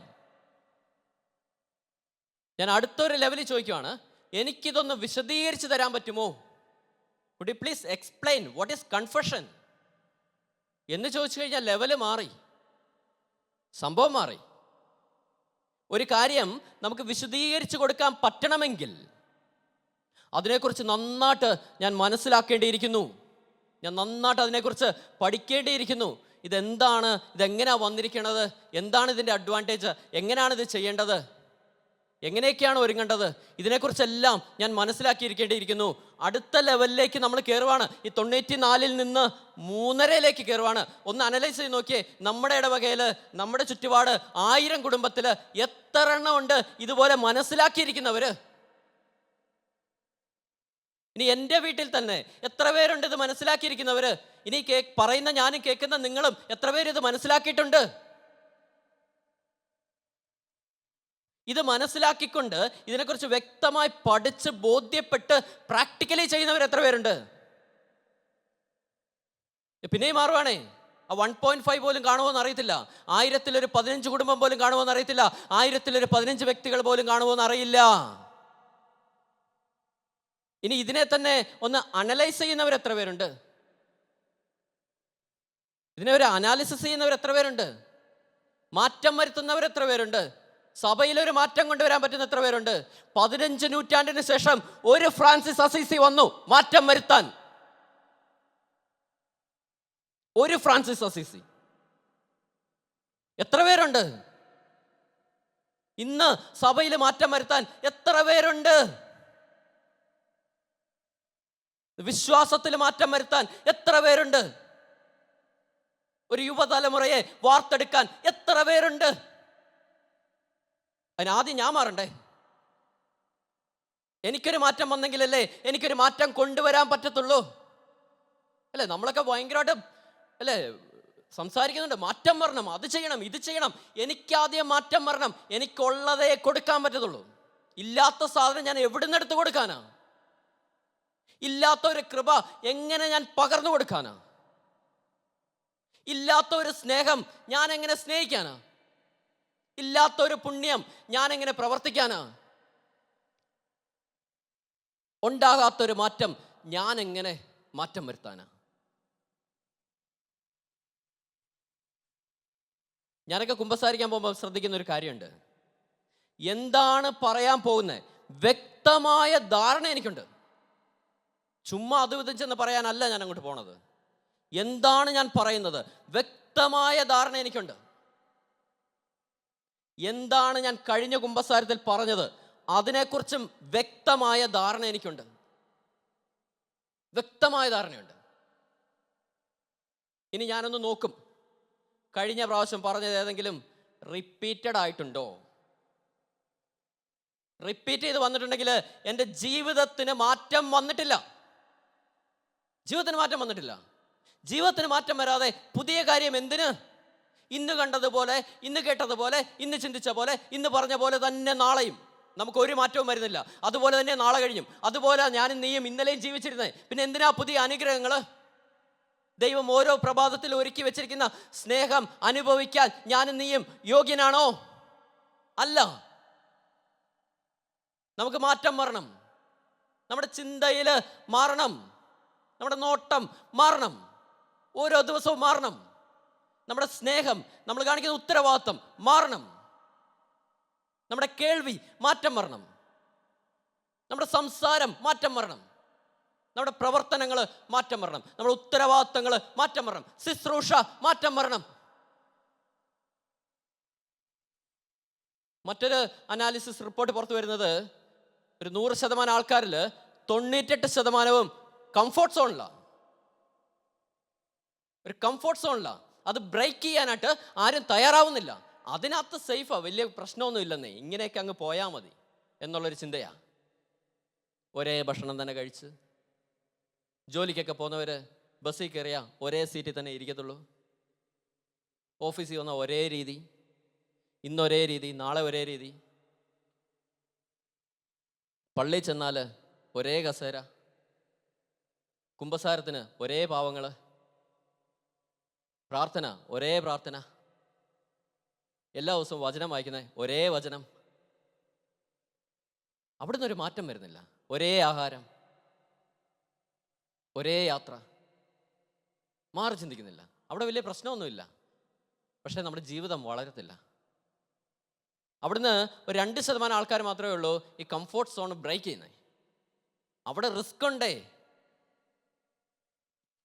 ഞാൻ അടുത്തൊരു ലെവലിൽ ചോദിക്കുവാണ്, എനിക്കിതൊന്ന് വിശദീകരിച്ച് തരാൻ പറ്റുമോ? Could you please explain what is confession എന്ന് ചോദിച്ചു കഴിഞ്ഞാൽ ലെവല് മാറി, സംഭവം മാറി. ഒരു കാര്യം നമുക്ക് വിശദീകരിച്ച് കൊടുക്കാൻ പറ്റണമെങ്കിൽ അതിനെക്കുറിച്ച് നന്നായിട്ട് ഞാൻ മനസ്സിലാക്കേണ്ടിയിരിക്കുന്നു. ഞാൻ നന്നായിട്ട് അതിനെക്കുറിച്ച് പഠിക്കേണ്ടിയിരിക്കുന്നു. ഇതെന്താണ്, ഇതെങ്ങനെയാണ് വന്നിരിക്കുന്നത്, എന്താണ് ഇതിൻ്റെ അഡ്വാൻറ്റേജ്, എങ്ങനെയാണ് ഇത് ചെയ്യേണ്ടത്, എങ്ങനെയൊക്കെയാണ് ഒരുങ്ങേണ്ടത്, ഇതിനെക്കുറിച്ചെല്ലാം ഞാൻ മനസ്സിലാക്കിയിരിക്കേണ്ടിയിരിക്കുന്നു. അടുത്ത ലെവലിലേക്ക് നമ്മൾ കയറുവാണ്. ഈ 94 നിന്ന് 3.5 കയറുവാണ്. ഒന്ന് അനലൈസ് ചെയ്ത് നോക്കിയേ. നമ്മുടെ ഇടവകയിൽ, നമ്മുടെ ചുറ്റുപാട് 1000 കുടുംബത്തിൽ എത്ര എണ്ണം ഉണ്ട് ഇതുപോലെ മനസ്സിലാക്കിയിരിക്കുന്നവർ? ഇനി എൻ്റെ വീട്ടിൽ തന്നെ എത്ര പേരുണ്ട് ഇത് മനസ്സിലാക്കിയിരിക്കുന്നവർ? ഇനി പറയുന്ന ഞാനും കേൾക്കുന്ന നിങ്ങളും എത്ര പേര് ഇത് മനസ്സിലാക്കിയിട്ടുണ്ട്? ഇത് മനസ്സിലാക്കിക്കൊണ്ട് ഇതിനെക്കുറിച്ച് വ്യക്തമായി പഠിച്ച് ബോധ്യപ്പെട്ട് പ്രാക്ടിക്കലി ചെയ്യുന്നവർ എത്ര പേരുണ്ട്? പിന്നെയും മാറുവാണേ. ആ 1.5 പോലും കാണുമോയെന്ന് അറിയത്തില്ല. 1000 15 കുടുംബം പോലും കാണുമോയെന്ന് അറിയത്തില്ല. 1000 15 വ്യക്തികൾ പോലും കാണുമോയെന്ന് അറിയില്ല. ഇനി ഇതിനെ തന്നെ ഒന്ന് അനലൈസ് ചെയ്യുന്നവർ എത്ര പേരുണ്ട്? ഇതിനെ ഒരു അനാലിസിസ് ചെയ്യുന്നവർ എത്ര പേരുണ്ട്? മാറ്റം വരുത്തുന്നവർ എത്ര പേരുണ്ട്? സഭയിലൊരു മാറ്റം കൊണ്ടുവരാൻ പറ്റുന്ന എത്ര പേരുണ്ട്? 15 നൂറ്റാണ്ടിന് ശേഷം ഒരു ഫ്രാൻസിസ് അസീസി വന്നു മാറ്റം വരുത്താൻ. ഒരു ഫ്രാൻസിസ് അസീസി. എത്ര പേരുണ്ട്? ഇന്ന് സഭയിൽ മാറ്റം വരുത്താൻ എത്ര പേരുണ്ട്? വിശ്വാസത്തിൽ മാറ്റം വരുത്താൻ എത്ര പേരുണ്ട്? ഒരു യുവതലമുറയെ വാർത്തെടുക്കാൻ എത്ര പേരുണ്ട്? അതിനാദ്യം ഞാൻ മാറണ്ടേ? എനിക്കൊരു മാറ്റം വന്നെങ്കിലല്ലേ എനിക്കൊരു മാറ്റം കൊണ്ടുവരാൻ പറ്റത്തുള്ളൂ. അല്ലേ? നമ്മളൊക്കെ ഭയങ്കരമായിട്ട് അല്ലേ സംസാരിക്കുന്നുണ്ട്. മാറ്റം വരണം, അത് ചെയ്യണം, ഇത് ചെയ്യണം. എനിക്കാദ്യം മാറ്റം വരണം. എനിക്കുള്ളതേ കൊടുക്കാൻ പറ്റത്തുള്ളൂ. ഇല്ലാത്ത സാധനം ഞാൻ എവിടുന്ന് എടുത്ത് കൊടുക്കാനാ? ഇല്ലാത്ത ഒരു കൃപ എങ്ങനെ ഞാൻ പകർന്നു കൊടുക്കാനാ? ഇല്ലാത്ത ഒരു സ്നേഹം ഞാൻ എങ്ങനെ സ്നേഹിക്കാനാ? ഇല്ലാത്ത ഒരു പുണ്യം ഞാൻ എങ്ങനെ പ്രവർത്തിക്കാനാ? ഉണ്ടാകാത്തൊരു മാറ്റം ഞാൻ എങ്ങനെ മാറ്റം വരുത്താനാ? ഞാനൊക്കെ കുമ്പസാരിക്കാൻ പോകുമ്പോൾ ശ്രദ്ധിക്കുന്ന ഒരു കാര്യമുണ്ട്. എന്താണ് പറയാൻ പോകുന്നത് വ്യക്തമായ ധാരണ എനിക്കുണ്ട്. ചുമ്മാ അത് വിധിച്ചെന്ന് പറയാനല്ല ഞാൻ അങ്ങോട്ട് പോണത്. എന്താണ് ഞാൻ പറയുന്നത് വ്യക്തമായ ധാരണ എനിക്കുണ്ട്. എന്താണ് ഞാൻ കഴിഞ്ഞ കുമ്പസാരത്തിൽ പറഞ്ഞത് അതിനെക്കുറിച്ചും വ്യക്തമായ ധാരണ എനിക്കുണ്ട്. വ്യക്തമായ ധാരണയുണ്ട്. ഇനി ഞാനൊന്ന് നോക്കും, കഴിഞ്ഞ പ്രാവശ്യം പറഞ്ഞത് ഏതെങ്കിലും റിപ്പീറ്റഡ് ആയിട്ടുണ്ടോ? റിപ്പീറ്റ് ചെയ്ത് വന്നിട്ടുണ്ടെങ്കിൽ എൻ്റെ ജീവിതത്തിന് മാറ്റം വന്നിട്ടില്ല. ജീവിതത്തിന് മാറ്റം വന്നിട്ടില്ല. ജീവിതത്തിന് മാറ്റം വരാതെ പുതിയ കാര്യം എന്തിന്? ഇന്ന് കണ്ടതുപോലെ, ഇന്ന് കേട്ടതുപോലെ, ഇന്ന് ചിന്തിച്ച പോലെ, ഇന്ന് പറഞ്ഞ പോലെ തന്നെ നാളെയും നമുക്ക് ഒരു മാറ്റവും വരുന്നില്ല. അതുപോലെ തന്നെ നാളെ കഴിഞ്ഞും അതുപോലെ ഞാനും നീയും ഇന്നലെയും ജീവിച്ചിരുന്നത്. പിന്നെ എന്തിനാ പുതിയ അനുഗ്രഹങ്ങൾ? ദൈവം ഓരോ പ്രഭാതത്തിൽ ഒരുക്കി വെച്ചിരിക്കുന്ന സ്നേഹം അനുഭവിക്കാൻ ഞാനും നീയും യോഗ്യനാണോ? അല്ല. നമുക്ക് മാറ്റം വരണം. നമ്മുടെ ചിന്തയിൽ മാറണം. നമ്മുടെ നോട്ടം മാറണം. ഓരോ ദിവസവും മാറണം. നമ്മുടെ സ്നേഹം, നമ്മൾ കാണിക്കുന്ന ഉത്തരവാദിത്വം മാറണം. നമ്മുടെ കേൾവി മാറ്റം വരണം. നമ്മുടെ സംസാരം മാറ്റം വരണം. നമ്മുടെ പ്രവർത്തനങ്ങൾ മാറ്റം വരണം, നമ്മുടെ ഉത്തരവാദിത്തങ്ങൾ മാറ്റം വരണം, ശുശ്രൂഷ മാറ്റം വരണം. മറ്റൊരു അനാലിസിസ് റിപ്പോർട്ട് പുറത്തു വരുന്നത്, ഒരു 100% ആൾക്കാരിൽ 98% കംഫോർട്ട് സോണിലാണ്. ഒരു കംഫോർട്ട് സോണിലാണ്. അത് ബ്രേക്ക് ചെയ്യാനായിട്ട് ആരും തയ്യാറാവുന്നില്ല. അതിനകത്ത് സേഫാ, വലിയ പ്രശ്നമൊന്നും ഇല്ലെന്നേ, ഇങ്ങനെയൊക്കെ അങ്ങ് പോയാൽ മതി എന്നുള്ളൊരു ചിന്തയാണ്. ഒരേ ഭക്ഷണം തന്നെ കഴിച്ച് ജോലിക്കൊക്കെ പോകുന്നവർ ബസ്സിൽ കയറിയാൽ ഒരേ സീറ്റിൽ തന്നെ ഇരിക്കത്തുള്ളൂ. ഓഫീസിൽ വന്ന ഒരേ രീതി, ഇന്നൊരേ രീതി, നാളെ ഒരേ രീതി. പള്ളിയിൽ ചെന്നാൽ ഒരേ കസേര, കുമ്പസാരത്തിന് ഒരേ പാവങ്ങൾ, പ്രാർത്ഥന ഒരേ പ്രാർത്ഥന, എല്ലാ ദിവസവും വചനം വായിക്കുന്നത് ഒരേ വചനം. അവിടുന്ന് ഒരു മാറ്റം വരുന്നില്ല. ഒരേ ആഹാരം, ഒരേ യാത്ര, മാറി ചിന്തിക്കുന്നില്ല. അവിടെ വലിയ പ്രശ്നമൊന്നുമില്ല, പക്ഷേ നമ്മുടെ ജീവിതം വളരത്തില്ല. അവിടുന്ന് ഒരു 2% ആൾക്കാർ മാത്രമേ ഉള്ളൂ ഈ കംഫോർട്ട് സോൺ ബ്രേക്ക് ചെയ്യുന്നത്. അവിടെ റിസ്ക് ഉണ്ടേ,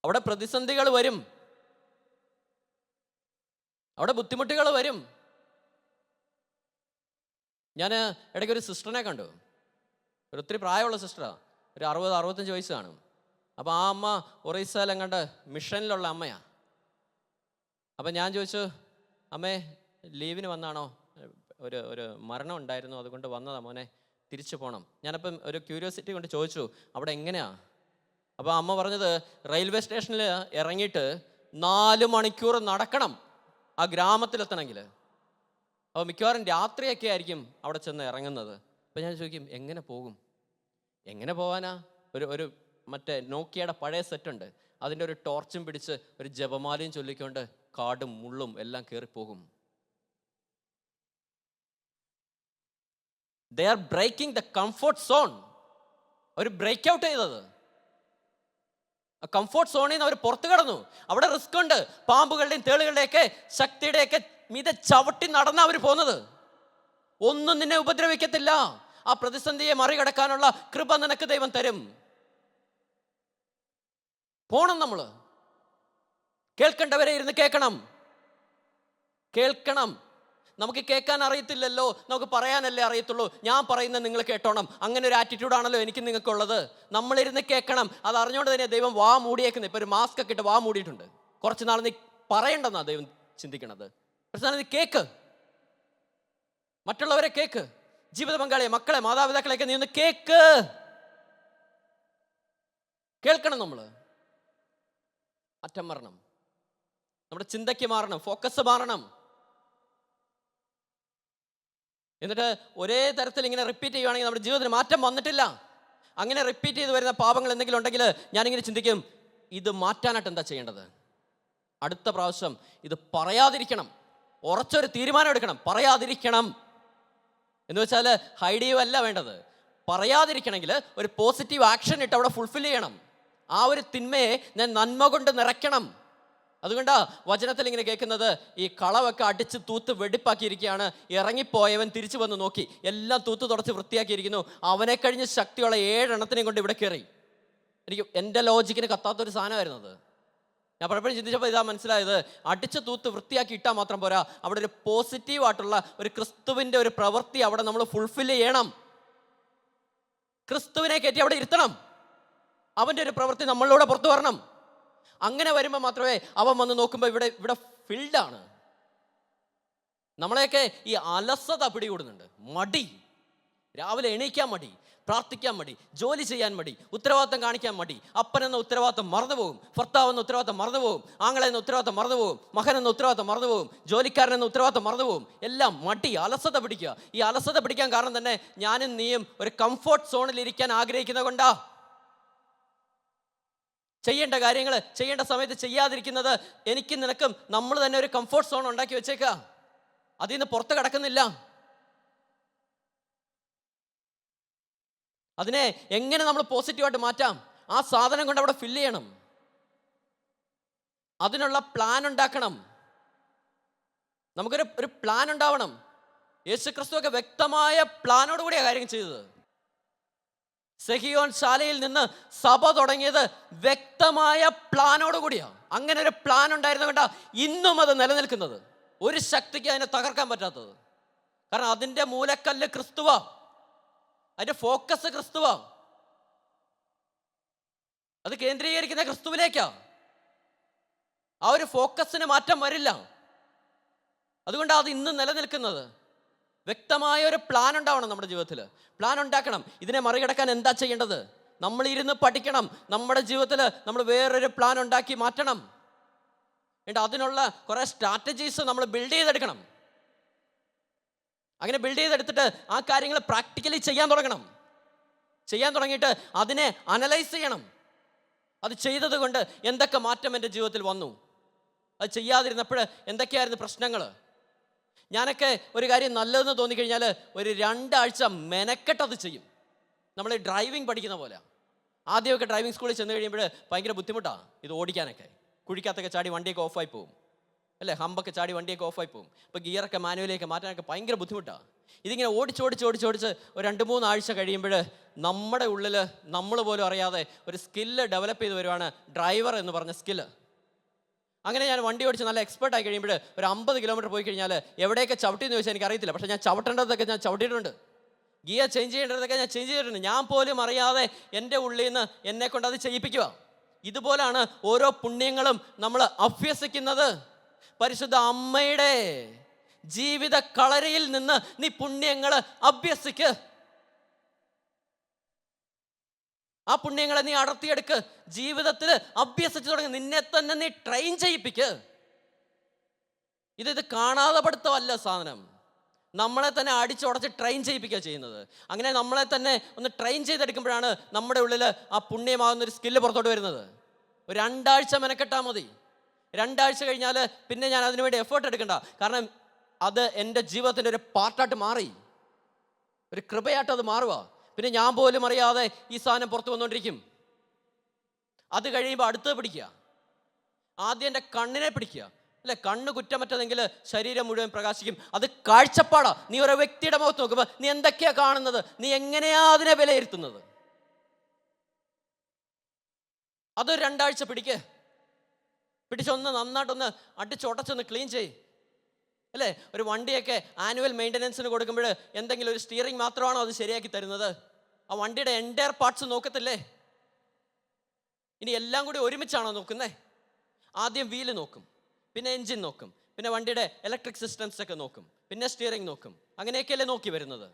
അവിടെ പ്രതിസന്ധികൾ വരും, അവിടെ ബുദ്ധിമുട്ടുകൾ വരും. ഞാൻ ഇടയ്ക്ക് ഒരു സിസ്റ്ററിനെ കണ്ടു, ഒരു ഒത്തിരി പ്രായമുള്ള സിസ്റ്ററാണ്, ഒരു 60-65 വയസ്സ് കാണും. അപ്പോൾ ആ അമ്മ ഒറീസയിലും കണ്ട് മിഷനിലുള്ള അമ്മയാണ്. അപ്പം ഞാൻ ചോദിച്ചു, അമ്മേ ലീവിന് വന്നാണോ? ഒരു മരണം ഉണ്ടായിരുന്നു, അതുകൊണ്ട് വന്നതാ മോനെ, തിരിച്ചു പോകണം. ഞാനപ്പം ഒരു ക്യൂരിയോസിറ്റി കൊണ്ട് ചോദിച്ചു, അവിടെ എങ്ങനെയാ? അപ്പോൾ അമ്മ പറഞ്ഞത്, റെയിൽവേ സ്റ്റേഷനിൽ ഇറങ്ങിയിട്ട് 4 മണിക്കൂർ നടക്കണം ആ ഗ്രാമത്തിലെത്തണമെങ്കിൽ. അപ്പോൾ മിക്കവാറും രാത്രിയൊക്കെ ആയിരിക്കും അവിടെ ചെന്ന് ഇറങ്ങുന്നത്. അപ്പോൾ ഞാൻ ചോദിക്കും, എങ്ങനെ പോകും? എങ്ങനെ പോകാനാ? ഒരു മറ്റേ നോക്കിയയുടെ പഴയ സെറ്റുണ്ട്, അതിൻ്റെ ഒരു ടോർച്ചും പിടിച്ച് ഒരു ജപമാലയും ചൊല്ലിക്കൊണ്ട് കാടും മുള്ളും എല്ലാം കയറിപ്പോകും. They are breaking the comfort zone. അവർ ബ്രേക്ക് ഔട്ട് ചെയ്തത്. ആ കംഫോർട്ട് സോണിൽ നിന്ന് അവർ പുറത്തു കടന്നു. അവിടെ റിസ്ക് ഉണ്ട്, പാമ്പുകളുടെയും തേളുകളുടെയൊക്കെ ശക്തിയുടെയൊക്കെ മീതെ ചവിട്ടി നടന്ന അവർ പോകുന്നത്. ഒന്നും നിന്നെ ഉപദ്രവിക്കത്തില്ല. ആ പ്രതിസന്ധിയെ മറികടക്കാനുള്ള കൃപ നിനക്ക് ദൈവം തരും. പോണം, നമ്മൾ കേൾക്കേണ്ടവരെ ഇരുന്ന് കേൾക്കണം. നമുക്ക് കേൾക്കാൻ അറിയത്തില്ലല്ലോ, നമുക്ക് പറയാനല്ലേ അറിയത്തുള്ളൂ. ഞാൻ പറയുന്നത് നിങ്ങൾ കേട്ടോണം. അങ്ങനെ ഒരു ആറ്റിറ്റ്യൂഡാണല്ലോ എനിക്ക് നിങ്ങൾക്കുള്ളത്. നമ്മളിരുന്ന് കേൾക്കണം. അത് അറിഞ്ഞുകൊണ്ട് തന്നെ ദൈവം വാ മൂടിയേക്കുന്നത്. ഇപ്പോൾ ഒരു മാസ്ക് ഒക്കെ ഇട്ട് വാ മൂടിയിട്ടുണ്ട്. കുറച്ച് നാൾ നീ പറയണ്ടെന്നാണ് ദൈവം ചിന്തിക്കണത്. പക്ഷേ നീ കേക്ക്, മറ്റുള്ളവരെ കേക്ക്, ജീവിത പങ്കാളിയെ, മക്കളെ, മാതാപിതാക്കളെയൊക്കെ നീ ഒന്ന് കേൾക്കണം. നമ്മൾ മാറ്റം വരണം, നമ്മുടെ ചിന്തയ്ക്ക് മാറണം, ഫോക്കസ് മാറണം. എന്നിട്ട് ഒരേ തരത്തിൽ ഇങ്ങനെ റിപ്പീറ്റ് ചെയ്യുകയാണെങ്കിൽ നമ്മുടെ ജീവിതത്തിന് മാറ്റം വന്നിട്ടില്ല. അങ്ങനെ റിപ്പീറ്റ് ചെയ്ത് വരുന്ന പാപങ്ങൾ എന്തെങ്കിലും ഉണ്ടെങ്കിൽ ഞാനിങ്ങനെ ചിന്തിക്കും, ഇത് മാറ്റാനായിട്ട് എന്താ ചെയ്യേണ്ടത്? അടുത്ത പ്രാവശ്യം ഇത് പറയാതിരിക്കണം. ഉറച്ചൊരു തീരുമാനം എടുക്കണം, പറയാതിരിക്കണം. എന്ന് വെച്ചാൽ ഹൈഡ് ചെയ്യുകയല്ല വേണ്ടത്. പറയാതിരിക്കണമെങ്കിൽ ഒരു പോസിറ്റീവ് ആക്ഷൻ ഇട്ട് അവിടെ ഫുൾഫിൽ ചെയ്യണം. ആ ഒരു തിന്മയെ ഞാൻ നന്മ കൊണ്ട് നിറയ്ക്കണം. അതുകൊണ്ടാ വചനത്തിൽ ഇങ്ങനെ കേൾക്കുന്നത്, ഈ കളവൊക്കെ അടിച്ച് തൂത്ത് വെടിപ്പാക്കിയിരിക്കുകയാണ്, ഇറങ്ങിപ്പോയവൻ തിരിച്ചു വന്ന് നോക്കി, എല്ലാം തൂത്ത് തുടച്ച് വൃത്തിയാക്കിയിരിക്കുന്നു, അവനെ കഴിഞ്ഞ് ശക്തിയുള്ള 7 എണ്ണത്തിനെയും കൊണ്ട് ഇവിടെ കയറി. എനിക്ക് എൻ്റെ ലോജിക്കിന് കത്താത്തൊരു സാധനമായിരുന്നു അത്. ഞാൻ പലപ്പോഴും ചിന്തിച്ചപ്പോൾ ഇതാ മനസ്സിലായത്, അടിച്ച് തൂത്ത് വൃത്തിയാക്കി ഇട്ടാൽ മാത്രം പോരാ, അവിടെ ഒരു പോസിറ്റീവായിട്ടുള്ള ഒരു ക്രിസ്തുവിൻ്റെ ഒരു പ്രവൃത്തി അവിടെ നമ്മൾ ഫുൾഫിൽ ചെയ്യണം. ക്രിസ്തുവിനെ കയറ്റി അവിടെ ഇരുത്തണം. അവൻ്റെ ഒരു പ്രവൃത്തി നമ്മളിലൂടെ പുറത്തു വരണം. അങ്ങനെ വരുമ്പോൾ മാത്രമേ അവൻ വന്ന് നോക്കുമ്പോൾ ഇവിടെ ഫിൽഡാണ്. നമ്മളെയൊക്കെ ഈ അലസത പിടികൂടുന്നുണ്ട്. മടി, രാവിലെ എണീക്കാൻ മടി, പ്രാർത്ഥിക്കാൻ മടി, ജോലി ചെയ്യാൻ മടി, ഉത്തരവാദിത്തം കാണിക്കാൻ മടി. അപ്പനെന്ന ഉത്തരവാദിത്തം മറന്നുപോകും, ഭർത്താവെന്ന ഉത്തരവാദിത്തം മറന്നുപോകും, ആങ്ങളെന്ന ഉത്തരവാദിത്തം മറന്നുപോകും, മകനെന്ന ഉത്തരവാദിത്തം മറന്നുപോകും, ജോലിക്കാരനെന്ന ഉത്തരവാദിത്തം മറന്നുപോകും. എല്ലാം മടി, അലസത പിടിക്കുക. ഈ അലസത പിടിക്കാൻ കാരണം തന്നെ ഞാനും നീയും ഒരു കംഫോർട്ട് സോണിൽ ഇരിക്കാൻ ആഗ്രഹിക്കുന്നത് കൊണ്ടാ. ചെയ്യേണ്ട കാര്യങ്ങൾ ചെയ്യേണ്ട സമയത്ത് ചെയ്യാതിരിക്കുന്നത് എനിക്ക് നിനക്കും നമ്മൾ തന്നെ ഒരു കംഫോർട്ട് സോൺ ഉണ്ടാക്കി വെച്ചേക്കുക. അതിൽ നിന്ന് പുറത്ത് കിടക്കുന്നില്ല. അതിനെ എങ്ങനെ നമ്മൾ പോസിറ്റീവായിട്ട് മാറ്റാം? ആ സാധനം കൊണ്ട് അവിടെ ഫില്ല് ചെയ്യണം. അതിനുള്ള പ്ലാൻ ഉണ്ടാക്കണം. നമുക്കൊരു പ്ലാൻ ഉണ്ടാവണം. യേശുക്രിസ്തു ഒക്കെ വ്യക്തമായ പ്ലാനോട് കൂടിയാണ് കാര്യം ചെയ്തത്. സെഹിയോൻ ശാലയിൽ നിന്ന് സഭ തുടങ്ങിയത് വ്യക്തമായ പ്ലാനോട് കൂടിയാണ്. അങ്ങനെ ഒരു പ്ലാൻ ഉണ്ടായിരുന്ന കൊണ്ടാ ഇന്നും അത് നിലനിൽക്കുന്നത്. ഒരു ശക്തിക്ക് അതിനെ തകർക്കാൻ പറ്റാത്തത്. കാരണം അതിൻ്റെ മൂലക്കല്ല് ക്രിസ്തുവാ, അതിൻ്റെ ഫോക്കസ് ക്രിസ്തുവാ, അത് കേന്ദ്രീകരിക്കുന്ന ക്രിസ്തുവിലേക്കാ. ആ ഒരു ഫോക്കസിന് മാറ്റം വരില്ല. അതുകൊണ്ടാണ് അത് ഇന്നും നിലനിൽക്കുന്നത്. വ്യക്തമായ ഒരു പ്ലാൻ ഉണ്ടാവണം നമ്മുടെ ജീവിതത്തിൽ. പ്ലാൻ ഉണ്ടാക്കണം. ഇതിനെ മറികടക്കാൻ എന്താ ചെയ്യേണ്ടത്? നമ്മൾ ഇരുന്ന് പഠിക്കണം. നമ്മുടെ ജീവിതത്തിൽ നമ്മൾ വേറൊരു പ്ലാൻ ഉണ്ടാക്കി മാറ്റണം. എന്നിട്ട് അതിനുള്ള കുറേ സ്ട്രാറ്റജീസ് നമ്മൾ ബിൽഡ് ചെയ്തെടുക്കണം. അങ്ങനെ ബിൽഡ് ചെയ്തെടുത്തിട്ട് ആ കാര്യങ്ങൾ പ്രാക്ടിക്കലി ചെയ്യാൻ തുടങ്ങണം. ചെയ്യാൻ തുടങ്ങിയിട്ട് അതിനെ അനലൈസ് ചെയ്യണം. അത് ചെയ്തത് കൊണ്ട് എന്തൊക്കെ മാറ്റം എൻ്റെ ജീവിതത്തിൽ വന്നു, അത് ചെയ്യാതിരുന്നപ്പോൾ എന്തൊക്കെയായിരുന്നു പ്രശ്നങ്ങൾ. ഞാനൊക്കെ ഒരു കാര്യം നല്ലതെന്ന് തോന്നിക്കഴിഞ്ഞാൽ ഒരു 2 ആഴ്ച മെനക്കെട്ടത് ചെയ്യും. നമ്മൾ ഡ്രൈവിംഗ് പഠിക്കുന്ന പോലെ. ആദ്യമൊക്കെ ഡ്രൈവിംഗ് സ്കൂളിൽ ചെന്ന് കഴിയുമ്പോൾ ഭയങ്കര ബുദ്ധിമുട്ടാണ് ഇത് ഓടിക്കാനൊക്കെ. കുഴിക്കകത്തൊക്കെ ചാടി വണ്ടിയൊക്കെ ഓഫായി പോകും, അല്ലേ? ഹമ്പൊക്കെ ചാടി വണ്ടിയൊക്കെ ഓഫായി പോകും. ഇപ്പോൾ ഗിയറൊക്കെ മാനുവലിയൊക്കെ മാറ്റാനൊക്കെ ഭയങ്കര ബുദ്ധിമുട്ടാണ്. ഇതിങ്ങനെ ഓടിച്ചോടിച്ച് ഒരു 2-3 ആഴ്ച കഴിയുമ്പോൾ നമ്മുടെ ഉള്ളിൽ നമ്മൾ പോലും അറിയാതെ ഒരു സ്കില്ല് ഡെവലപ്പ് ചെയ്ത് വരുവാണ്, ഡ്രൈവർ എന്ന് പറഞ്ഞ സ്കില്ല്. അങ്ങനെ ഞാൻ വണ്ടി ഓടിച്ച് നല്ല എക്സ്പേർട്ട് ആയി കഴിയുമ്പോൾ ഒരു 50 കിലോമീറ്റർ പോയി കഴിഞ്ഞാൽ എവിടെയൊക്കെ ചവിട്ടിയെന്ന് ചോദിച്ചാൽ എനിക്കറിയത്തില്ല. പക്ഷേ ഞാൻ ചവിട്ടേണ്ടതൊക്കെ ഞാൻ ചവിട്ടിയിട്ടുണ്ട്. ഗിയർ ചേഞ്ച് ചെയ്യേണ്ടതൊക്കെ ഞാൻ ചേഞ്ച് ചെയ്തിട്ടുണ്ട്. ഞാൻ പോലും അറിയാതെ എൻ്റെ ഉള്ളിൽ നിന്ന് എന്നെ കൊണ്ട് അത് ചെയ്യിപ്പിക്കുക. ഇതുപോലാണ് ഓരോ പുണ്യങ്ങളും നമ്മൾ അഭ്യസിക്കുന്നത്. പരിശുദ്ധ അമ്മയുടെ ജീവിത കളരിയിൽ നിന്ന് നീ പുണ്യങ്ങൾ അഭ്യസിക്ക്. ആ പുണ്യങ്ങളെ നീ അടർത്തിയെടുക്ക്. ജീവിതത്തിൽ അഭ്യസിച്ചു തുടങ്ങി. നിന്നെ തന്നെ നീ ട്രെയിൻ ചെയ്യിപ്പിക്ക്. ഇത് കാണാതെ പഠിത്തമല്ല സാധനം. നമ്മളെ തന്നെ അടിച്ചുടച്ച് ട്രെയിൻ ചെയ്യിപ്പിക്കുക ചെയ്യുന്നത്. അങ്ങനെ നമ്മളെ തന്നെ ഒന്ന് ട്രെയിൻ ചെയ്തെടുക്കുമ്പോഴാണ് നമ്മുടെ ഉള്ളിൽ ആ പുണ്യമാകുന്നൊരു സ്കില്ല് പുറത്തോട്ട് വരുന്നത്. ഒരു 2 ആഴ്ച മെനക്കെട്ടാൽ മതി. 2 ആഴ്ച കഴിഞ്ഞാൽ പിന്നെ ഞാൻ അതിനുവേണ്ടി എഫേർട്ട് എടുക്കണ്ട. കാരണം അത് എൻ്റെ ജീവിതത്തിൻ്റെ ഒരു പാർട്ടായിട്ട് മാറി, ഒരു കൃപയായിട്ട് അത് മാറുക. പിന്നെ ഞാൻ പോലും അറിയാതെ ഈ സാധനം പുറത്തു വന്നുകൊണ്ടിരിക്കും. അത് കഴിയുമ്പോൾ അടുത്തത് പിടിക്കുക. ആദ്യം എൻ്റെ കണ്ണിനെ പിടിക്കുക, അല്ലെ? കണ്ണ് കുറ്റമറ്റതെങ്കിൽ ശരീരം മുഴുവൻ പ്രകാശിക്കും. അത് കാഴ്ചപ്പാടാ. നീ ഓരോ വ്യക്തിയുടെ മുഖത്ത് നോക്കുമ്പോൾ നീ എന്തൊക്കെയാ കാണുന്നത്, നീ എങ്ങനെയാ അതിനെ വിലയിരുത്തുന്നത്? അതൊരു 2 ആഴ്ച പിടിച്ചൊന്ന് നന്നായിട്ടൊന്ന് അടിച്ചുടച്ചൊന്ന് ക്ലീൻ ചെയ്യ്, അല്ലേ? ഒരു വണ്ടിയൊക്കെ ആനുവൽ മെയിൻ്റനൻസിന് കൊടുക്കുമ്പോൾ എന്തെങ്കിലും ഒരു സ്റ്റിയറിംഗ് മാത്രമാണോ അത് ശരിയാക്കി തരുന്നത്? ആ വണ്ടിയുടെ എൻറ്റയർ പാർട്സ് നോക്കത്തില്ലേ? ഇനി എല്ലാം കൂടി ഒരുമിച്ചാണോ നോക്കുന്നത്? ആദ്യം വീല് നോക്കും, പിന്നെ എൻജിൻ നോക്കും, പിന്നെ വണ്ടിയുടെ ഇലക്ട്രിക് സിസ്റ്റംസ് ഒക്കെ നോക്കും, പിന്നെ സ്റ്റിയറിംഗ് നോക്കും. അങ്ങനെയൊക്കെയല്ലേ നോക്കി വരുന്നത്?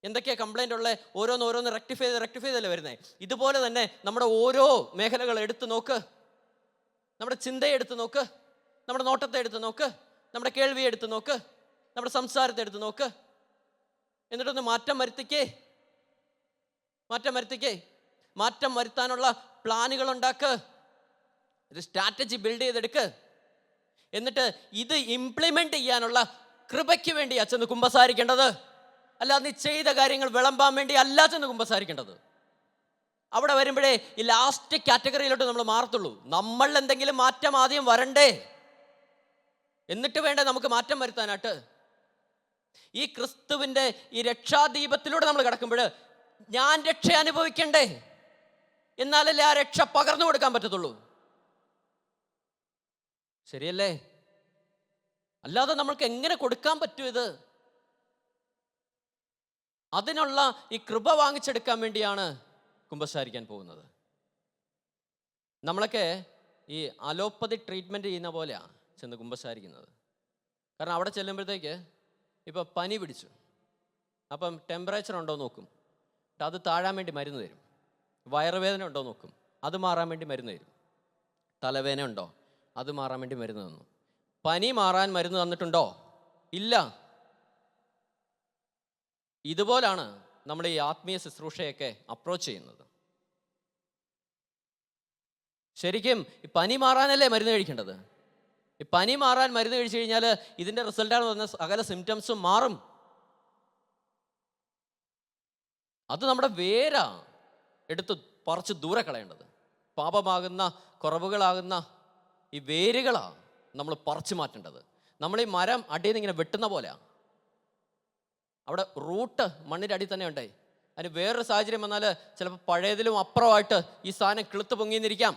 എന്തൊക്കെയാണ് കംപ്ലൈൻ്റ് ഉള്ളത് ഓരോന്ന് റെക്ടിഫൈ ചെയ്തല്ലേ വരുന്നത്. ഇതുപോലെ തന്നെ നമ്മുടെ ഓരോ മേഖലകൾ എടുത്ത് നോക്ക്. നമ്മുടെ ചിന്തയെ എടുത്ത് നോക്ക്, നമ്മുടെ നോട്ടത്തെ എടുത്ത് നോക്ക്, നമ്മുടെ കേൾവിയെ എടുത്ത് നോക്ക്, നമ്മുടെ സംസാരത്തെ എടുത്ത് നോക്ക്. എന്നിട്ടൊന്ന് മാറ്റം വരുത്തിക്കേ. മാറ്റം വരുത്താനുള്ള പ്ലാനുകൾ ഉണ്ടാക്ക്. ഒരു സ്ട്രാറ്റജി ബിൽഡ് ചെയ്തെടുക്ക്. എന്നിട്ട് ഇത് ഇംപ്ലിമെന്റ് ചെയ്യാനുള്ള കൃപയ്ക്ക് വേണ്ടി ചെന്ന് കുമ്പസാരിക്കേണ്ടത്. അല്ലാതെ നീ ചെയ്ത കാര്യങ്ങൾ വിളമ്പാൻ വേണ്ടി അല്ല ചെന്ന് കുമ്പസാരിക്കേണ്ടത്. അവിടെ വരുമ്പോഴേ ഈ ലാസ്റ്റ് കാറ്റഗറിയിലോട്ട് നമ്മൾ മാറത്തുള്ളൂ. നമ്മൾ എന്തെങ്കിലും മാറ്റം ആദ്യം വരണ്ടേ, എന്നിട്ട് വേണ്ടേ നമുക്ക് മാറ്റം വരുത്താനായിട്ട്. ഈ ക്രിസ്തുവിൻ്റെ ഈ രക്ഷാദീപത്തിലൂടെ നമ്മൾ കിടക്കുമ്പോൾ ഞാൻ രക്ഷ അനുഭവിക്കണ്ടേ, എന്നാലല്ലേ ആ രക്ഷ പകർന്നു കൊടുക്കാൻ പറ്റത്തുള്ളൂ. ശരിയല്ലേ? അല്ലാതെ നമ്മൾക്ക് എങ്ങനെ കൊടുക്കാൻ പറ്റും ഇത്? അതിനുള്ള ഈ കൃപ വാങ്ങിച്ചെടുക്കാൻ വേണ്ടിയാണ് കുമ്പസാരിക്കാൻ പോകുന്നത്. നമ്മളൊക്കെ ഈ അലോപ്പതി ട്രീറ്റ്മെൻറ്റ് ചെയ്യുന്ന പോലെയാണ് ചെന്ന് കുമ്പസാരിക്കുന്നത്. കാരണം അവിടെ ചെല്ലുമ്പോഴത്തേക്ക് ഇപ്പോൾ പനി പിടിച്ചു, അപ്പം ടെമ്പറേച്ചർ ഉണ്ടോ നോക്കും, അത് താഴാൻ വേണ്ടി മരുന്ന് തരും. വയറുവേദന ഉണ്ടോ നോക്കും, അത് മാറാൻ വേണ്ടി മരുന്ന് തരും. തലവേദന ഉണ്ടോ, അത് മാറാൻ വേണ്ടി മരുന്ന് തന്നു. പനി മാറാൻ മരുന്ന് തന്നിട്ടുണ്ടോ? ഇല്ല. ഇതുപോലാണ് നമ്മൾ ഈ ആത്മീയ ശുശ്രൂഷയൊക്കെ അപ്രോച്ച് ചെയ്യുന്നത്. ശരിക്കും ഈ പനി മാറാനല്ലേ മരുന്ന് കഴിക്കേണ്ടത്? ഈ പനി മാറാൻ മരുന്ന് കഴിച്ചു കഴിഞ്ഞാൽ ഇതിൻ്റെ റിസൾട്ടാണ് പറഞ്ഞ സകല സിംറ്റംസും മാറും. അത് നമ്മുടെ വേരാ എടുത്ത് പറിച്ച് ദൂരെ കളയേണ്ടത്. പാപമാകുന്ന കുറവുകളാകുന്ന ഈ വേരുകളാണ് നമ്മൾ പറിച്ചു മാറ്റേണ്ടത്. നമ്മൾ ഈ മരം അടിയിൽ നിന്ന് ഇങ്ങനെ വെട്ടുന്ന പോലെയാണ്. അവിടെ റൂട്ട് മണ്ണിൻ്റെ അടി തന്നെ ഉണ്ടായി. അതിന് വേറൊരു സാഹചര്യം വന്നാൽ ചിലപ്പോൾ പഴയതിലും അപ്പുറമായിട്ട് ഈ സാധനം കിളുത്ത് പൊങ്ങിന്നിരിക്കാം.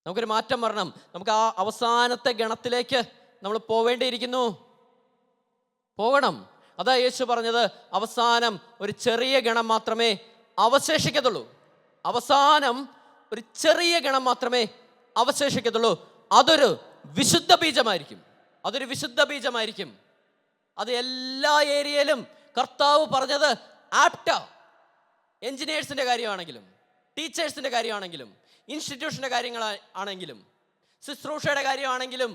നമുക്കൊരു മാറ്റം വരണം. നമുക്ക് ആ അവസാനത്തെ ഗണത്തിലേക്ക് നമ്മൾ പോവേണ്ടിയിരിക്കുന്നു. പോകണം. അതാ യേശു പറഞ്ഞത്, അവസാനം ഒരു ചെറിയ ഗണം മാത്രമേ അവശേഷിക്കത്തുള്ളൂ. അവസാനം ഒരു ചെറിയ ഗണം മാത്രമേ അവശേഷിക്കത്തുള്ളൂ. അതൊരു വിശുദ്ധ ബീജമായിരിക്കും. അതൊരു വിശുദ്ധ ബീജമായിരിക്കും. അത് എല്ലാ ഏരിയയിലും കർത്താവ് പറഞ്ഞത് ആപ്റ്റാ. എൻജിനീയേഴ്സിൻ്റെ കാര്യമാണെങ്കിലും, ടീച്ചേഴ്സിൻ്റെ കാര്യമാണെങ്കിലും, ഇൻസ്റ്റിറ്റ്യൂഷൻ്റെ കാര്യങ്ങളാണെങ്കിലും, ശുശ്രൂഷയുടെ കാര്യമാണെങ്കിലും,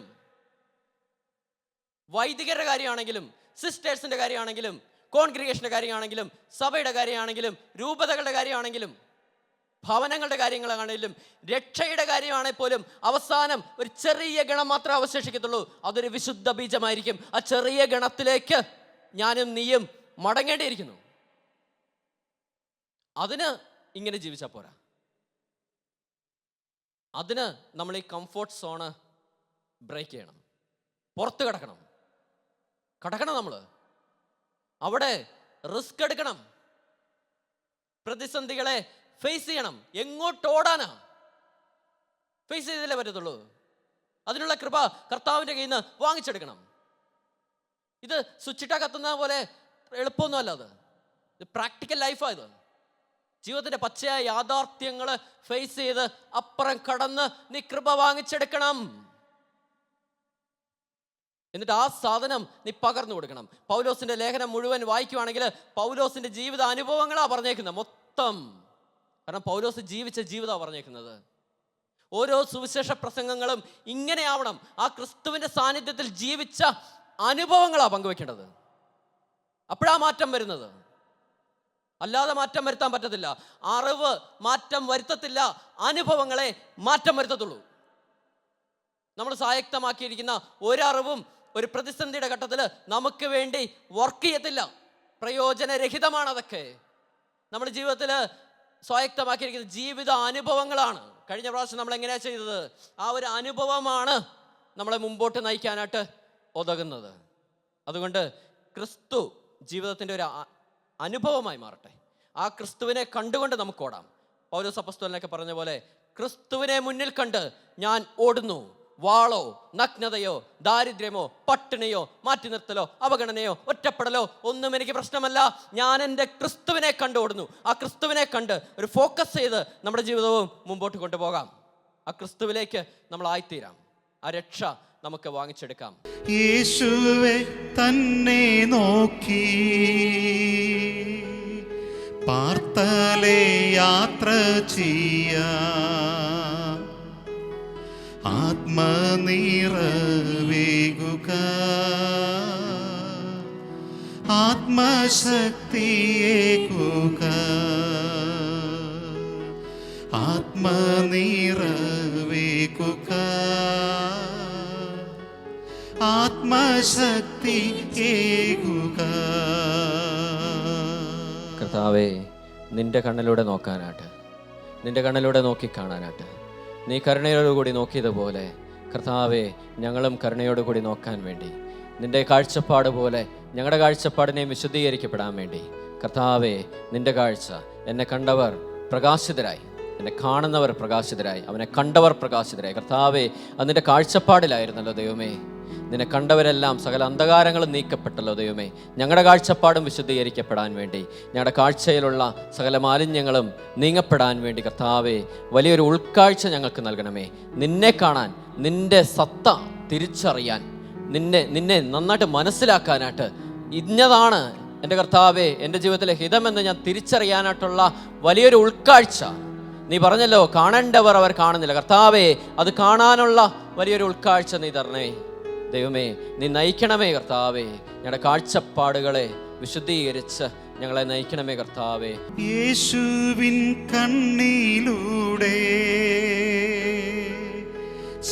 വൈദികരുടെ കാര്യമാണെങ്കിലും, സിസ്റ്റേഴ്സിൻ്റെ കാര്യമാണെങ്കിലും, കോൺഗ്രിഗേഷൻ്റെ കാര്യമാണെങ്കിലും, സഭയുടെ കാര്യമാണെങ്കിലും, രൂപതകളുടെ കാര്യമാണെങ്കിലും, ഭവനങ്ങളുടെ കാര്യങ്ങളാണെങ്കിലും, രക്ഷയുടെ കാര്യമാണെങ്കിൽ പോലും അവസാനം ഒരു ചെറിയ ഗണം മാത്രമേ അവശേഷിക്കത്തുള്ളൂ. അതൊരു വിശുദ്ധ ബീജമായിരിക്കും. ആ ചെറിയ ഗണത്തിലേക്ക് ഞാനും നീയും മടങ്ങേണ്ടിയിരിക്കുന്നു. അതിന് ഇങ്ങനെ ജീവിച്ചാൽ പോരാ. അതിന് നമ്മൾ ഈ കംഫോർട്ട് സോണ് ബ്രേക്ക് ചെയ്യണം. പുറത്ത് കിടക്കണം. നമ്മൾ അവിടെ റിസ്ക് എടുക്കണം. പ്രതിസന്ധികളെ ഫേസ് ചെയ്യണം. എങ്ങോട്ട് ഓടാനാ? ഫേസ് ചെയ്തല്ലേ പറ്റത്തുള്ളൂ. അതിനുള്ള കൃപ കർത്താവിൻ്റെ കയ്യിൽ നിന്ന് വാങ്ങിച്ചെടുക്കണം. ഇത് സ്വിച്ചിട്ടാ കത്തുന്ന പോലെ എളുപ്പമൊന്നുമല്ല. ഇത് പ്രാക്ടിക്കൽ ലൈഫാണ്. ഇത് ജീവിതത്തിൻ്റെ പച്ചയായ യാഥാർത്ഥ്യങ്ങൾ ഫേസ് ചെയ്ത് അപ്പുറം കടന്ന് നീ കൃപ വാങ്ങിച്ചെടുക്കണം. എന്നിട്ട് ആ സാധനം നീ പകർന്നു കൊടുക്കണം. പൗലോസിന്റെ ലേഖനം മുഴുവൻ വായിക്കുവാണെങ്കിൽ പൗലോസിന്റെ ജീവിത അനുഭവങ്ങളാണ് പറഞ്ഞേക്കുന്നത് മൊത്തം. കാരണം പൗലോസ് ജീവിച്ച ജീവിതമാണ് പറഞ്ഞേക്കുന്നത്. ഓരോ സുവിശേഷ പ്രസംഗങ്ങളും ഇങ്ങനെയാവണം. ആ ക്രിസ്തുവിന്റെ സാന്നിധ്യത്തിൽ ജീവിച്ച അനുഭവങ്ങളാണ് പങ്കുവെക്കേണ്ടത്. അപ്പോഴാ മാറ്റം വരുന്നത്. അല്ലാതെ മാറ്റം വരുത്താൻ പറ്റത്തില്ല. അറിവ് മാറ്റം വരുത്തത്തില്ല, അനുഭവങ്ങളെ മാറ്റം വരുത്തത്തുള്ളൂ. നമ്മൾ സ്വായക്തമാക്കിയിരിക്കുന്ന ഒരറിവും ഒരു പ്രതിസന്ധിയുടെ ഘട്ടത്തിൽ നമുക്ക് വേണ്ടി വർക്ക് ചെയ്യത്തില്ല. പ്രയോജനരഹിതമാണ് അതൊക്കെ. നമ്മുടെ ജീവിതത്തിൽ സ്വായക്തമാക്കിയിരിക്കുന്ന ജീവിത അനുഭവങ്ങളാണ്. കഴിഞ്ഞ പ്രാവശ്യം നമ്മൾ എങ്ങനെയാണ് ചെയ്തത്? ആ ഒരു അനുഭവമാണ് നമ്മളെ മുമ്പോട്ട് നയിക്കാനായിട്ട് ഉതകുന്നത്. അതുകൊണ്ട് ക്രിസ്തു ജീവിതത്തിൻ്റെ ഒരു അനുഭവമായി മാറട്ടെ. ആ ക്രിസ്തുവിനെ കണ്ടുകൊണ്ട് നമുക്ക് ഓടാം. പൗലോസ് അപ്പോസ്തലനൊക്കെ പറഞ്ഞ പോലെ, ക്രിസ്തുവിനെ മുന്നിൽ കണ്ട് ഞാൻ ഓടുന്നു. വാളോ നഗ്നതയോ ദാരിദ്ര്യമോ പട്ടിണിയോ മാറ്റി നിർത്തലോ അവഗണനയോ ഒറ്റപ്പെടലോ ഒന്നും എനിക്ക് പ്രശ്നമല്ല. ഞാൻ എൻ്റെ ക്രിസ്തുവിനെ കണ്ട് ഓടുന്നു. ആ ക്രിസ്തുവിനെ കണ്ട് ഒരു ഫോക്കസ് ചെയ്ത് നമ്മുടെ ജീവിതവും മുമ്പോട്ട് കൊണ്ടുപോകാം. ആ ക്രിസ്തുവിലേക്ക് നമ്മൾ ആയിത്തീരാം. ആ രക്ഷ നമുക്ക് വാങ്ങിച്ചെടുക്കാം. യേശുവെ തന്നെ നോക്കി പാർത്തലേ യാത്ര ചെയ്യാം. ആത്മനിറവേകുക, ആത്മശക്തിയേകുക, ആത്മനിറവേകുക, ആത്മശക്തിയേകുക. കർത്താവേ, നിന്റെ കണ്ണിലൂടെ നോക്കാനായിട്ട്, നിന്റെ കണ്ണിലൂടെ നോക്കിക്കാണാനായിട്ട്, നീ കരുണയോടുകൂടി നോക്കിയതുപോലെ കർത്താവേ, ഞങ്ങളും കരുണയോടുകൂടി നോക്കാൻ വേണ്ടി, നിന്റെ കാഴ്ചപ്പാട് പോലെ ഞങ്ങളുടെ കാഴ്ചപ്പാടിനെയും വിശുദ്ധീകരിക്കപ്പെടാൻ വേണ്ടി കർത്താവേ, നിന്റെ കാഴ്ച, എന്നെ കണ്ടവർ പ്രകാശിതരായി, എന്നെ കാണുന്നവർ പ്രകാശിതരായി, അവനെ കണ്ടവർ പ്രകാശിതരായി. കർത്താവേ, അതിൻ്റെ കാഴ്ചപ്പാടിലായിരുന്നല്ലോ ദൈവമേ. നിന്നെ കണ്ടവരെല്ലാം സകല അന്ധകാരങ്ങളും നീക്കപ്പെട്ടല്ലോ ദൈവമേ. ഞങ്ങളുടെ കാഴ്ചപ്പാടും വിശുദ്ധീകരിക്കപ്പെടാൻ വേണ്ടി, ഞങ്ങളുടെ കാഴ്ചയിലുള്ള സകല മാലിന്യങ്ങളും നീങ്ങപ്പെടാൻ വേണ്ടി കർത്താവേ, വലിയൊരു ഉൾക്കാഴ്ച ഞങ്ങൾക്ക് നൽകണമേ. നിന്നെ കാണാൻ, നിന്റെ സത്ത തിരിച്ചറിയാൻ, നിന്നെ നന്നായിട്ട് മനസ്സിലാക്കാനായിട്ട്, ഇന്നതാണ് എൻ്റെ കർത്താവേ എൻ്റെ ജീവിതത്തിലെ ഹിതമെന്ന് ഞാൻ തിരിച്ചറിയാനായിട്ടുള്ള വലിയൊരു ഉൾക്കാഴ്ച. നീ പറഞ്ഞല്ലോ, കാണേണ്ടവർ അവർ കാണുന്നില്ല. കർത്താവേ, അത് കാണാനുള്ള വലിയൊരു ഉൾക്കാഴ്ച നീ തരണേ ദൈവമേ. നീ നയിക്കണമേ കർത്താവേ. ഞങ്ങളുടെ കാഴ്ചപ്പാടുകളെ വിശുദ്ധീകരിച്ച് ഞങ്ങളെ നയിക്കണമേ കർത്താവേ. യേശുവിൻ കണ്ണിലൂടെ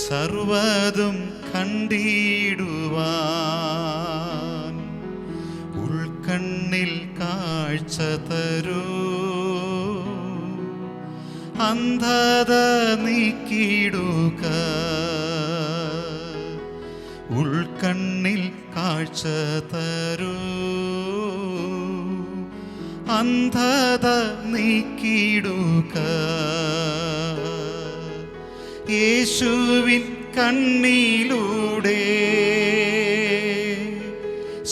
സർവ്വതും കണ്ടിടുവാൻ ഉൾക്കണ്ണിൽ കാഴ്ച തരൂ. അന്ധത നീക്കിടുക, ഉൾക്കണ്ണിൽ കാഴ്ച തരൂ. അന്ധത നീക്കിടുക. യേശുവിൻ കണ്ണിലൂടെ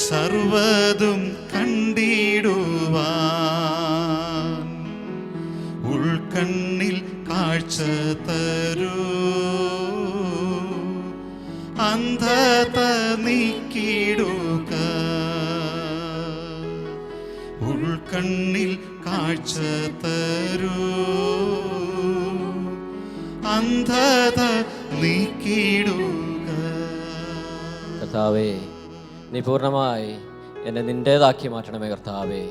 സർവ്വതും കണ്ടിടുവാൻ ഉൾക്കണ്ണിൽ കാഴ്ച തരൂ. അന്ധത നീക്കിടുക. ഉൾക്കണ്ണിൽ കാഴ്ച തരൂ. അന്ധത നീക്കിടുക. കർത്താവേ, നീ പൂർണ്ണമായി എന്നെ നിൻ്റേതാക്കി മാറ്റണമേ. കർത്താവേ,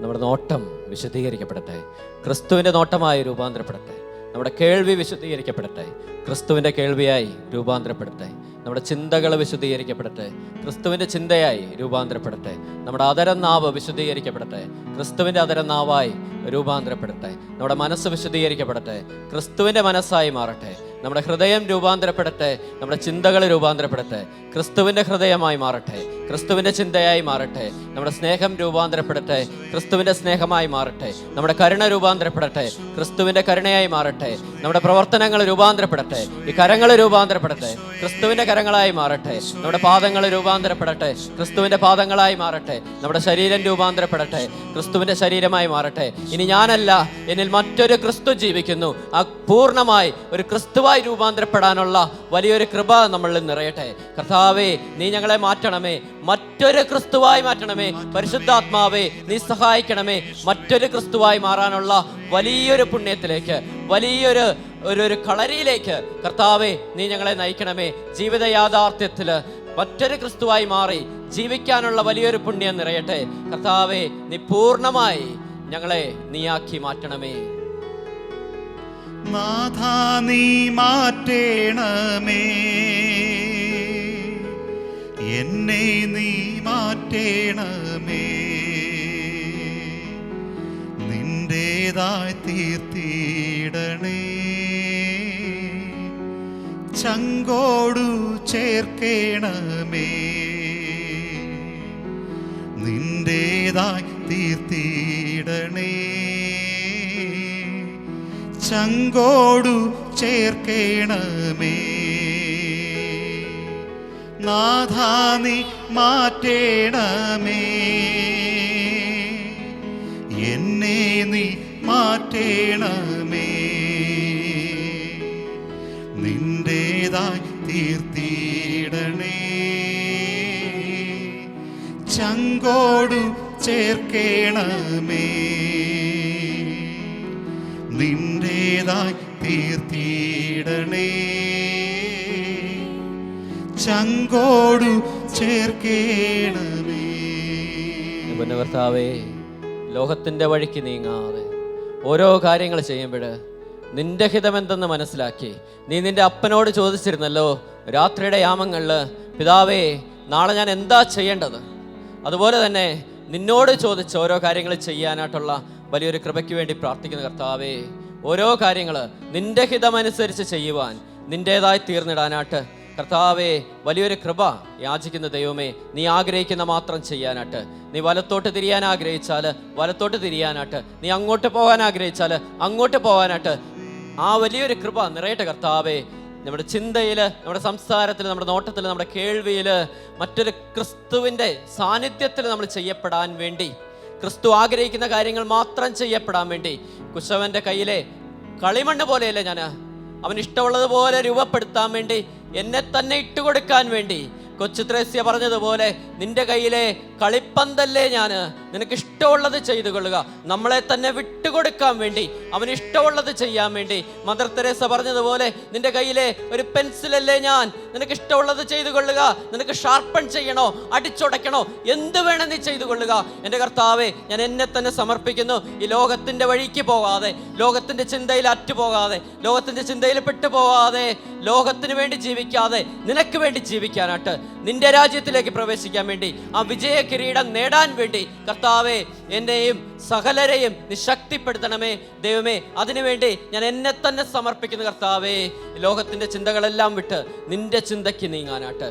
നമ്മുടെ നോട്ടം വിശുദ്ധീകരിക്കപ്പെടട്ടെ, ക്രിസ്തുവിൻ്റെ നോട്ടമായി രൂപാന്തരപ്പെടട്ടെ. നമ്മുടെ കേൾവി വിശുദ്ധീകരിക്കപ്പെടട്ടെ, ക്രിസ്തുവിൻ്റെ കേൾവിയായി രൂപാന്തരപ്പെടട്ടെ. നമ്മുടെ ചിന്തകൾ വിശുദ്ധീകരിക്കപ്പെടട്ടെ, ക്രിസ്തുവിൻ്റെ ചിന്തയായി രൂപാന്തരപ്പെടട്ടെ. നമ്മുടെ അതരനാവ് വിശുദ്ധീകരിക്കപ്പെടട്ടെ, ക്രിസ്തുവിൻ്റെ അതരനാവായി രൂപാന്തരപ്പെടട്ടെ. നമ്മുടെ മനസ്സ് വിശുദ്ധീകരിക്കപ്പെടട്ടെ, ക്രിസ്തുവിൻ്റെ മനസ്സായി മാറട്ടെ. നമ്മുടെ ഹൃദയം രൂപാന്തരപ്പെടട്ടെ, നമ്മുടെ ചിന്തകൾ രൂപാന്തരപ്പെടട്ടെ, ക്രിസ്തുവിൻ്റെ ഹൃദയമായി മാറട്ടെ, ക്രിസ്തുവിൻ്റെ ചിന്തയായി മാറട്ടെ. നമ്മുടെ സ്നേഹം രൂപാന്തരപ്പെടട്ടെ, ക്രിസ്തുവിൻ്റെ സ്നേഹമായി മാറട്ടെ. നമ്മുടെ കരുണ രൂപാന്തരപ്പെടട്ടെ, ക്രിസ്തുവിൻ്റെ കരുണയായി മാറട്ടെ. നമ്മുടെ പ്രവർത്തനങ്ങൾ രൂപാന്തരപ്പെടട്ടെ, ഈ കരങ്ങൾ രൂപാന്തരപ്പെടട്ടെ, ക്രിസ്തുവിൻ്റെ കരങ്ങളായി മാറട്ടെ. നമ്മുടെ പാദങ്ങൾ രൂപാന്തരപ്പെടട്ടെ, ക്രിസ്തുവിൻ്റെ പാദങ്ങളായി മാറട്ടെ. നമ്മുടെ ശരീരം രൂപാന്തരപ്പെടട്ടെ, ക്രിസ്തുവിൻ്റെ ശരീരമായി മാറട്ടെ. ഇനി ഞാനല്ല, എന്നിൽ മറ്റൊരു ക്രിസ്തു ജീവിക്കുന്നു. ആ പൂർണ്ണമായി ഒരു ക്രിസ്തുവായി രൂപാന്തരപ്പെടാനുള്ള വലിയൊരു കൃപ നമ്മളിൽ നിറയട്ടെ. കർത്താവേ, നീ ഞങ്ങളെ മാറ്റണമേ, മറ്റൊരു ക്രിസ്തുവായി മാറ്റണമേ. പരിശുദ്ധാത്മാവേ, നീ സഹായിക്കണമേ. മറ്റൊരു ക്രിസ്തുവായി മാറാനുള്ള വലിയൊരു പുണ്യത്തിലേക്ക്, വലിയൊരു ഒരു കളരിയിലേക്ക് കർത്താവേ, നീ ഞങ്ങളെ നയിക്കണമേ. ജീവിത യാഥാർത്ഥ്യത്തിൽ മറ്റൊരു ക്രിസ്തുവായി മാറി ജീവിക്കാനുള്ള വലിയൊരു പുണ്യം നിറയട്ടെ. കർത്താവേ, നീ പൂർണ്ണമായി ഞങ്ങളെ നീയാക്കി മാറ്റണമേ. നാഥാ, നീ മാറ്റേണമേ, എന്നെ നീ മാറ്റേണമേ. നിന്റേതായി തീർത്തിടണേ, ചങ്കോടു ചേർക്കേണമേ. നിന്റേതായി തീർത്തിടണേ, ചങ്കോടു ചേർക്കേണമേ. നാഥാ, നീ മാറ്റേണമേ, എന്നെ നീ മാറ്റേണമേ. നിന്റേതായി തീർത്തിടണേ, ചങ്കോടു ചേർക്കേണമേ. നിന്റേതായി തീർത്തിടണേ, ചങ്കോടു ചേർക്കേണമേ. കർത്താവേ, ലോകത്തിൻ്റെ വഴിക്ക് നീങ്ങാതെ ഓരോ കാര്യങ്ങൾ ചെയ്യുമ്പോൾ നിന്റെ ഹിതമെന്തെന്ന് മനസ്സിലാക്കി നീ നിന്റെ അപ്പനോട് ചോദിച്ചിരുന്നല്ലോ രാത്രിയുടെ യാമങ്ങളിൽ, പിതാവേ, നാളെ ഞാൻ എന്താ ചെയ്യേണ്ടത്? അതുപോലെ തന്നെ നിന്നോട് ചോദിച്ച ഓരോ കാര്യങ്ങൾ ചെയ്യാനായിട്ടുള്ള വലിയൊരു കൃപയ്ക്ക് വേണ്ടി പ്രാർത്ഥിക്കുന്ന കർത്താവേ, ഓരോ കാര്യങ്ങൾ നിന്റെ ഹിതമനുസരിച്ച് ചെയ്യുവാൻ, നിന്റേതായി തീർന്നിടാനായിട്ട് കർത്താവേ, വലിയൊരു കൃപ യാചിക്കുന്ന ദൈവമേ, നീ ആഗ്രഹിക്കുന്ന മാത്രം ചെയ്യാനായിട്ട്. നീ വലത്തോട്ട് തിരിയാൻ ആഗ്രഹിച്ചാൽ വലത്തോട്ട് തിരിയാനായിട്ട്, നീ അങ്ങോട്ട് പോകാൻ ആഗ്രഹിച്ചാൽ അങ്ങോട്ട് പോകാനായിട്ട് ആ വലിയൊരു കൃപ നിറയട്ടെ കർത്താവേ. നമ്മുടെ ചിന്തയിൽ, നമ്മുടെ സംസാരത്തിൽ, നമ്മുടെ നോട്ടത്തിൽ, നമ്മുടെ കേൾവിയിൽ മറ്റൊരു ക്രിസ്തുവിൻ്റെ സാന്നിധ്യത്തിൽ നമ്മൾ ചെയ്യപ്പെടാൻ വേണ്ടി, ക്രിസ്തു ആഗ്രഹിക്കുന്ന കാര്യങ്ങൾ മാത്രം ചെയ്യപ്പെടാൻ വേണ്ടി, കുശവൻ്റെ കയ്യിലെ കളിമണ്ണ് പോലെയല്ലേ ഞാൻ, അവൻ ഇഷ്ടമുള്ളതുപോലെ രൂപപ്പെടുത്താൻ വേണ്ടി, എന്നെ തന്നെ ഇട്ടുകൊടുക്കാൻ വേണ്ടി, കൊച്ചു ത്രേസ്യ പറഞ്ഞതുപോലെ നിന്റെ കയ്യിലെ കളിപ്പന്തല്ലേ ഞാൻ, നിനക്ക് ഇഷ്ടമുള്ളത് ചെയ്തു കൊള്ളുക. നമ്മളെ തന്നെ വിട്ടുകൊടുക്കാൻ വേണ്ടി, അവന് ഇഷ്ടമുള്ളത് ചെയ്യാൻ വേണ്ടി. മദർ തെരേസ പറഞ്ഞതുപോലെ നിന്റെ കയ്യിലെ ഒരു പെൻസിലല്ലേ ഞാൻ, നിനക്ക് ഇഷ്ടമുള്ളത് ചെയ്തു കൊള്ളുക. നിനക്ക് ഷാർപ്പൺ ചെയ്യണോ, അടിച്ചുടയ്ക്കണോ, എന്ത് വേണം നീ ചെയ്തു കൊള്ളുക. എൻ്റെ കർത്താവേ, ഞാൻ എന്നെ തന്നെ സമർപ്പിക്കുന്നു. ഈ ലോകത്തിൻ്റെ വഴിക്ക് പോകാതെ, ലോകത്തിൻ്റെ ചിന്തയിൽ അറ്റുപോകാതെ, ലോകത്തിൻ്റെ ചിന്തയിൽ പെട്ടുപോകാതെ, ലോകത്തിന് വേണ്ടി ജീവിക്കാതെ നിനക്ക് വേണ്ടി ജീവിക്കാനായിട്ട് നിന്റെ രാജ്യത്തിലേക്ക് പ്രവേശിക്കാൻ വേണ്ടി, ആ വിജയ കിരീടം നേടാൻ വേണ്ടി കർത്താവേ എന്നെയും സകലരെയും നീ ശക്തിപ്പെടുത്തണമേ ദൈവമേ. അതിനുവേണ്ടി ഞാൻ എന്നെ തന്നെ സമർപ്പിക്കുന്നു കർത്താവേ. ലോകത്തിൻ്റെ ചിന്തകളെല്ലാം വിട്ട് നിന്റെ ചിന്തയ്ക്ക് നീങ്ങാനായിട്ട്,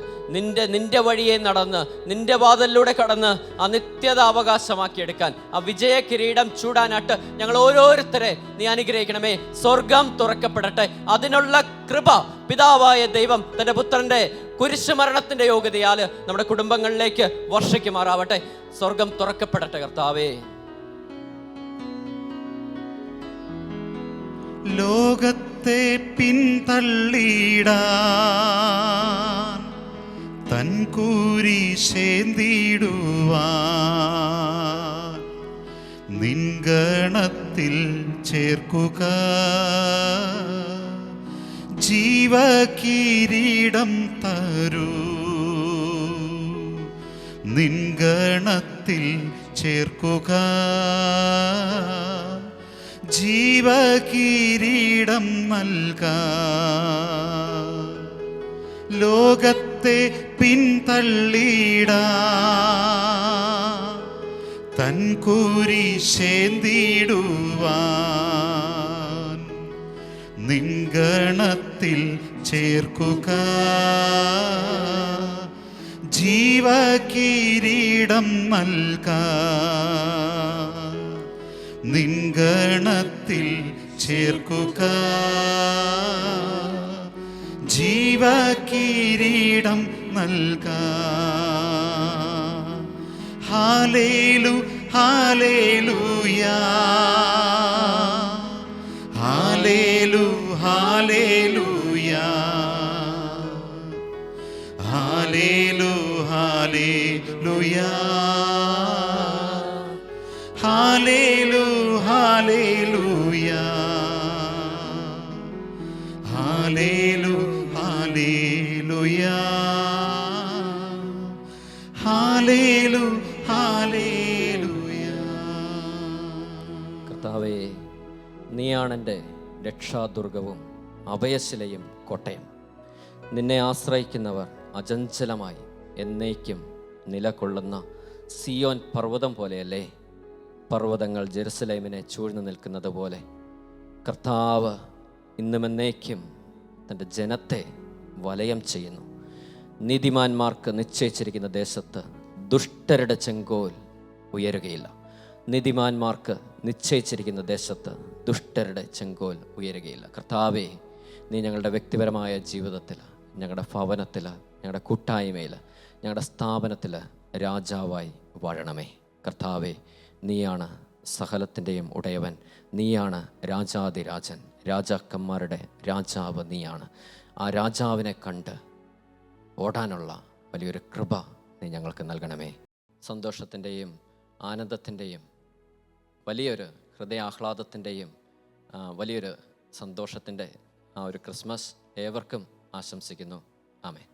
നിന്റെ വഴിയെ നടന്ന് നിന്റെ വാതിലിലൂടെ കടന്ന് ആ നിത്യത അവകാശമാക്കിയെടുക്കാൻ, ആ വിജയ കിരീടം ചൂടാനായിട്ട് ഞങ്ങൾ ഓരോരുത്തരെ നീ അനുഗ്രഹിക്കണമേ. സ്വർഗം തുറക്കപ്പെടട്ടെ. അതിനുള്ള കൃപ പിതാവായ ദൈവം തൻ്റെ പുത്രൻ്റെ കുരിശുമരണത്തിൻ്റെ യോഗ്യതയാൽ നമ്മുടെ കുടുംബങ്ങളിലേക്ക് വർഷിക്കുമാറാവട്ടെ. സ്വർഗം തുറക്കപ്പെടട്ടെ കർത്താവേ. ലോകത്തെ പിന്തള്ളിടാൻ തൻ കുരിശേന്തിടുവാൻ നിൻഗണത്തിൽ ചേർക്കുക, ജീവകിരീടം തരൂ. നിൻഗണത്തിൽ ചേർക്കുക, ജീവകിരീടം നൽകാം. ലോകത്തെ പിന്തള്ളിടാൻ തൻ കുരിശേന്തിടുവാൻ നിൻഗണത്തിൽ ചേർക്കുക, ജീവകിരീടം നൽകാം. നിൻഗണത്തിൽ ചേർക്കുക, ജീവകിരീടം നൽകാം. ഹാലേലു ഹാലേലൂയാ, ഹാലേലു ഹാലേലൂയാ, ഹാലേലു ഹാലേലൂയാ, ഹാലേലു ഹാലേലൂയാ, ഹാലേലു ഹാലേലൂയാ, ഹാലേലു ഹാലേലൂയാ. കർത്താവേ, നീയാണെൻ്റെ രക്ഷാദുർഗവും അഭയശിലയും കോട്ടയം. നിന്നെ ആശ്രയിക്കുന്നവർ അചഞ്ചലമായി എന്നേക്കും നിലകൊള്ളുന്ന സിയോൻ പർവ്വതം പോലെയല്ലേ. പർവ്വതങ്ങൾ ജെറുസലേമിനെ ചൂഴ്ന്നു നിൽക്കുന്നത് പോലെ കർത്താവ് ഇന്നും എന്നേക്കും തൻ്റെ ജനത്തെ വലയം ചെയ്യുന്നു. നീതിമാന്മാർക്ക് നിശ്ചയിച്ചിരിക്കുന്ന ദേശത്ത് ദുഷ്ടരുടെ ചെങ്കോൽ ഉയരുകയില്ല. നീതിമാന്മാർക്ക് നിശ്ചയിച്ചിരിക്കുന്ന ദേശത്ത് ദുഷ്ടരുടെ ചെങ്കോൽ ഉയരുകയില്ല. കർത്താവേ, നീ ഞങ്ങളുടെ വ്യക്തിപരമായ ജീവിതത്തിൽ, ഞങ്ങളുടെ ഭവനത്തിൽ, ഞങ്ങളുടെ കൂട്ടായ്മയിൽ, ഞങ്ങളുടെ സ്ഥാപനത്തിൽ രാജാവായി വാഴണമേ. കർത്താവേ, നീയാണ് സകലത്തിൻ്റെയും ഉടയവൻ. നീയാണ് രാജാതിരാജൻ, രാജാക്കന്മാരുടെ രാജാവ് നീയാണ്. ആ രാജാവിനെ കണ്ട് ഓടാനുള്ള വലിയൊരു കൃപ നീ ഞങ്ങൾക്ക് നൽകണമേ. സന്തോഷത്തിൻ്റെയും ആനന്ദത്തിൻ്റെയും വലിയൊരു ഹൃദയാഹ്ലാദത്തിൻ്റെയും വലിയൊരു സന്തോഷത്തിൻ്റെ ആ ഒരു ക്രിസ്മസ് ഏവർക്കും ആശംസിക്കുന്നു. ആമേൻ.